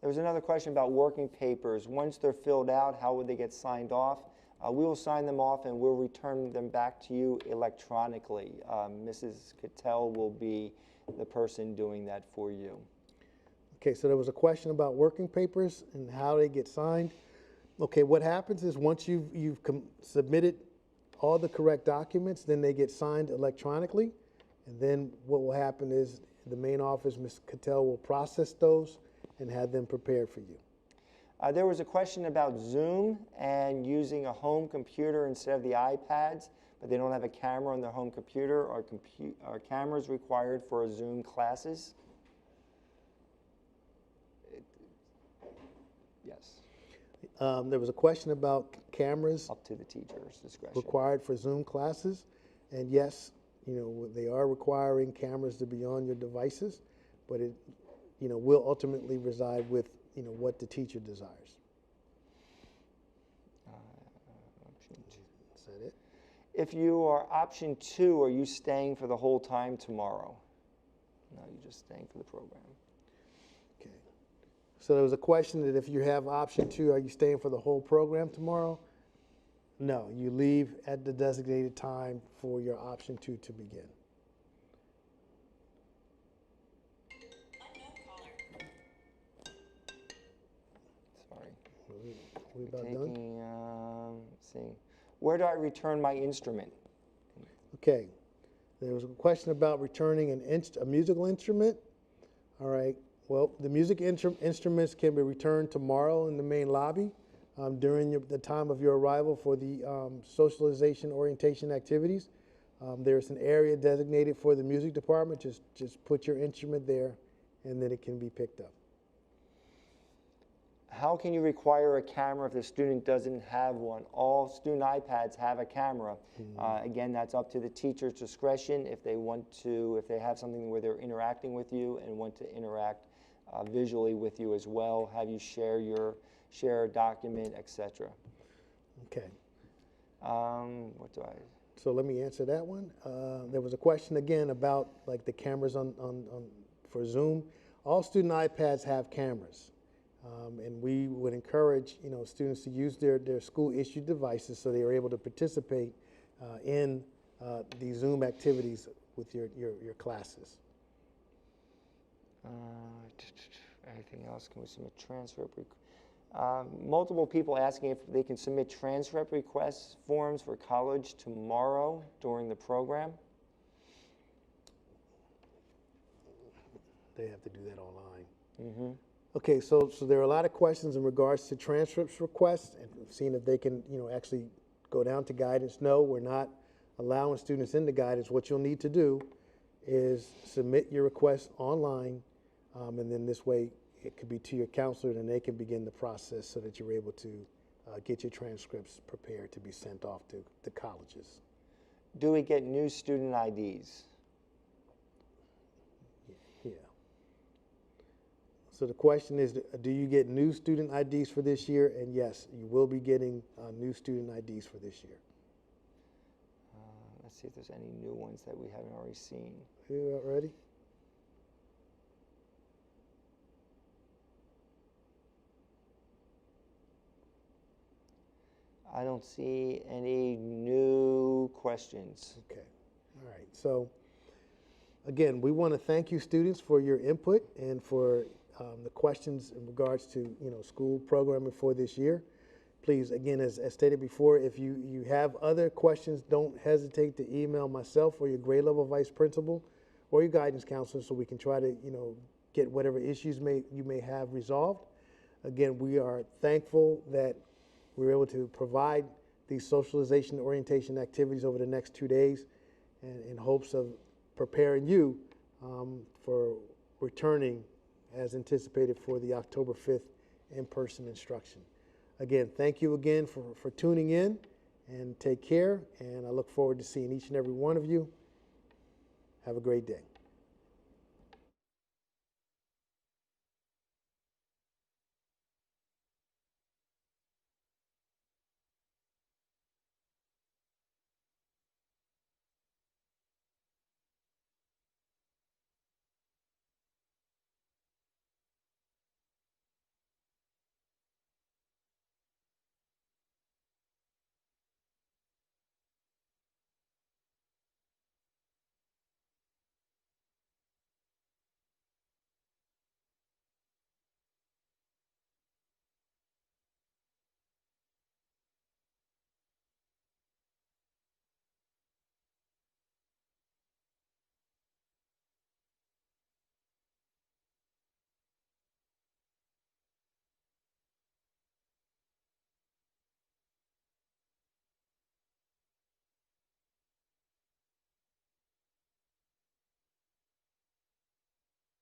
There was another question about working papers. Once they're filled out, how would they get signed off? We will sign them off and we'll return them back to you electronically. Mrs. Cattell will be the person doing that for you. Okay, so there was a question about working papers and how they get signed. Okay, what happens is once you've submitted all the correct documents, then they get signed electronically. And then what will happen is the main office, Ms. Cattell, will process those and have them prepared for you. There was a question about Zoom and using a home computer instead of the iPads, but they don't have a camera on their home computer. Are cameras required for Zoom classes? Yes. There was a question about cameras. Up to the teacher's discretion. Required for Zoom classes. And yes, they are requiring cameras to be on your devices, but it will ultimately reside with what the teacher desires. Is that it? If you are option 2, are you staying for the whole time tomorrow? No, you're just staying for the program. Okay. So there was a question that if you have option 2, are you staying for the whole program tomorrow? No, you leave at the designated time for your option 2 to begin. Sorry. We about done? Taking, let's see. Where do I return my instrument? Okay. There was a question about returning a musical instrument. All right. Well, the music instruments can be returned tomorrow in the main lobby during the time of your arrival for the socialization orientation activities. There's an area designated for the music department. Just put your instrument there, and then it can be picked up. How can you require a camera if the student doesn't have one? All student iPads have a camera. Again, that's up to the teacher's discretion if they want to, if they have something where they're interacting with you and want to interact visually with you as well, have you share a document, etc. Okay. What do I? So let me answer that one. There was a question again about like the cameras for Zoom. All student iPads have cameras. And we would encourage, students to use their school-issued devices so they are able to participate in the Zoom activities with your classes. Anything else? Can we submit transcript? Multiple people asking if they can submit transcript request forms for college tomorrow during the program. They have to do that online. Okay, so there are a lot of questions in regards to transcripts requests and seeing if they can, actually go down to guidance. No, we're not allowing students into guidance. What you'll need to do is submit your request online, and then this way it could be to your counselor, and they can begin the process so that you're able to get your transcripts prepared to be sent off to the colleges. Do we get new student IDs? Yeah. So the question is, do you get new student IDs for this year? And yes, you will be getting new student IDs for this year. Let's see if there's any new ones that we haven't already seen. You ready? I don't see any new questions. Okay. All right. So again, we want to thank you students for your input and for the questions in regards to school programming for this year. Please, again, as stated before, if you have other questions, don't hesitate to email myself or your grade level vice principal or your guidance counselor so we can try to get whatever issues you may have resolved. Again, we are thankful that we were able to provide these socialization orientation activities over the next 2 days in hopes of preparing you for returning as anticipated for the October 5th in-person instruction. Again, thank you again for tuning in, and take care, and I look forward to seeing each and every one of you. Have a great day.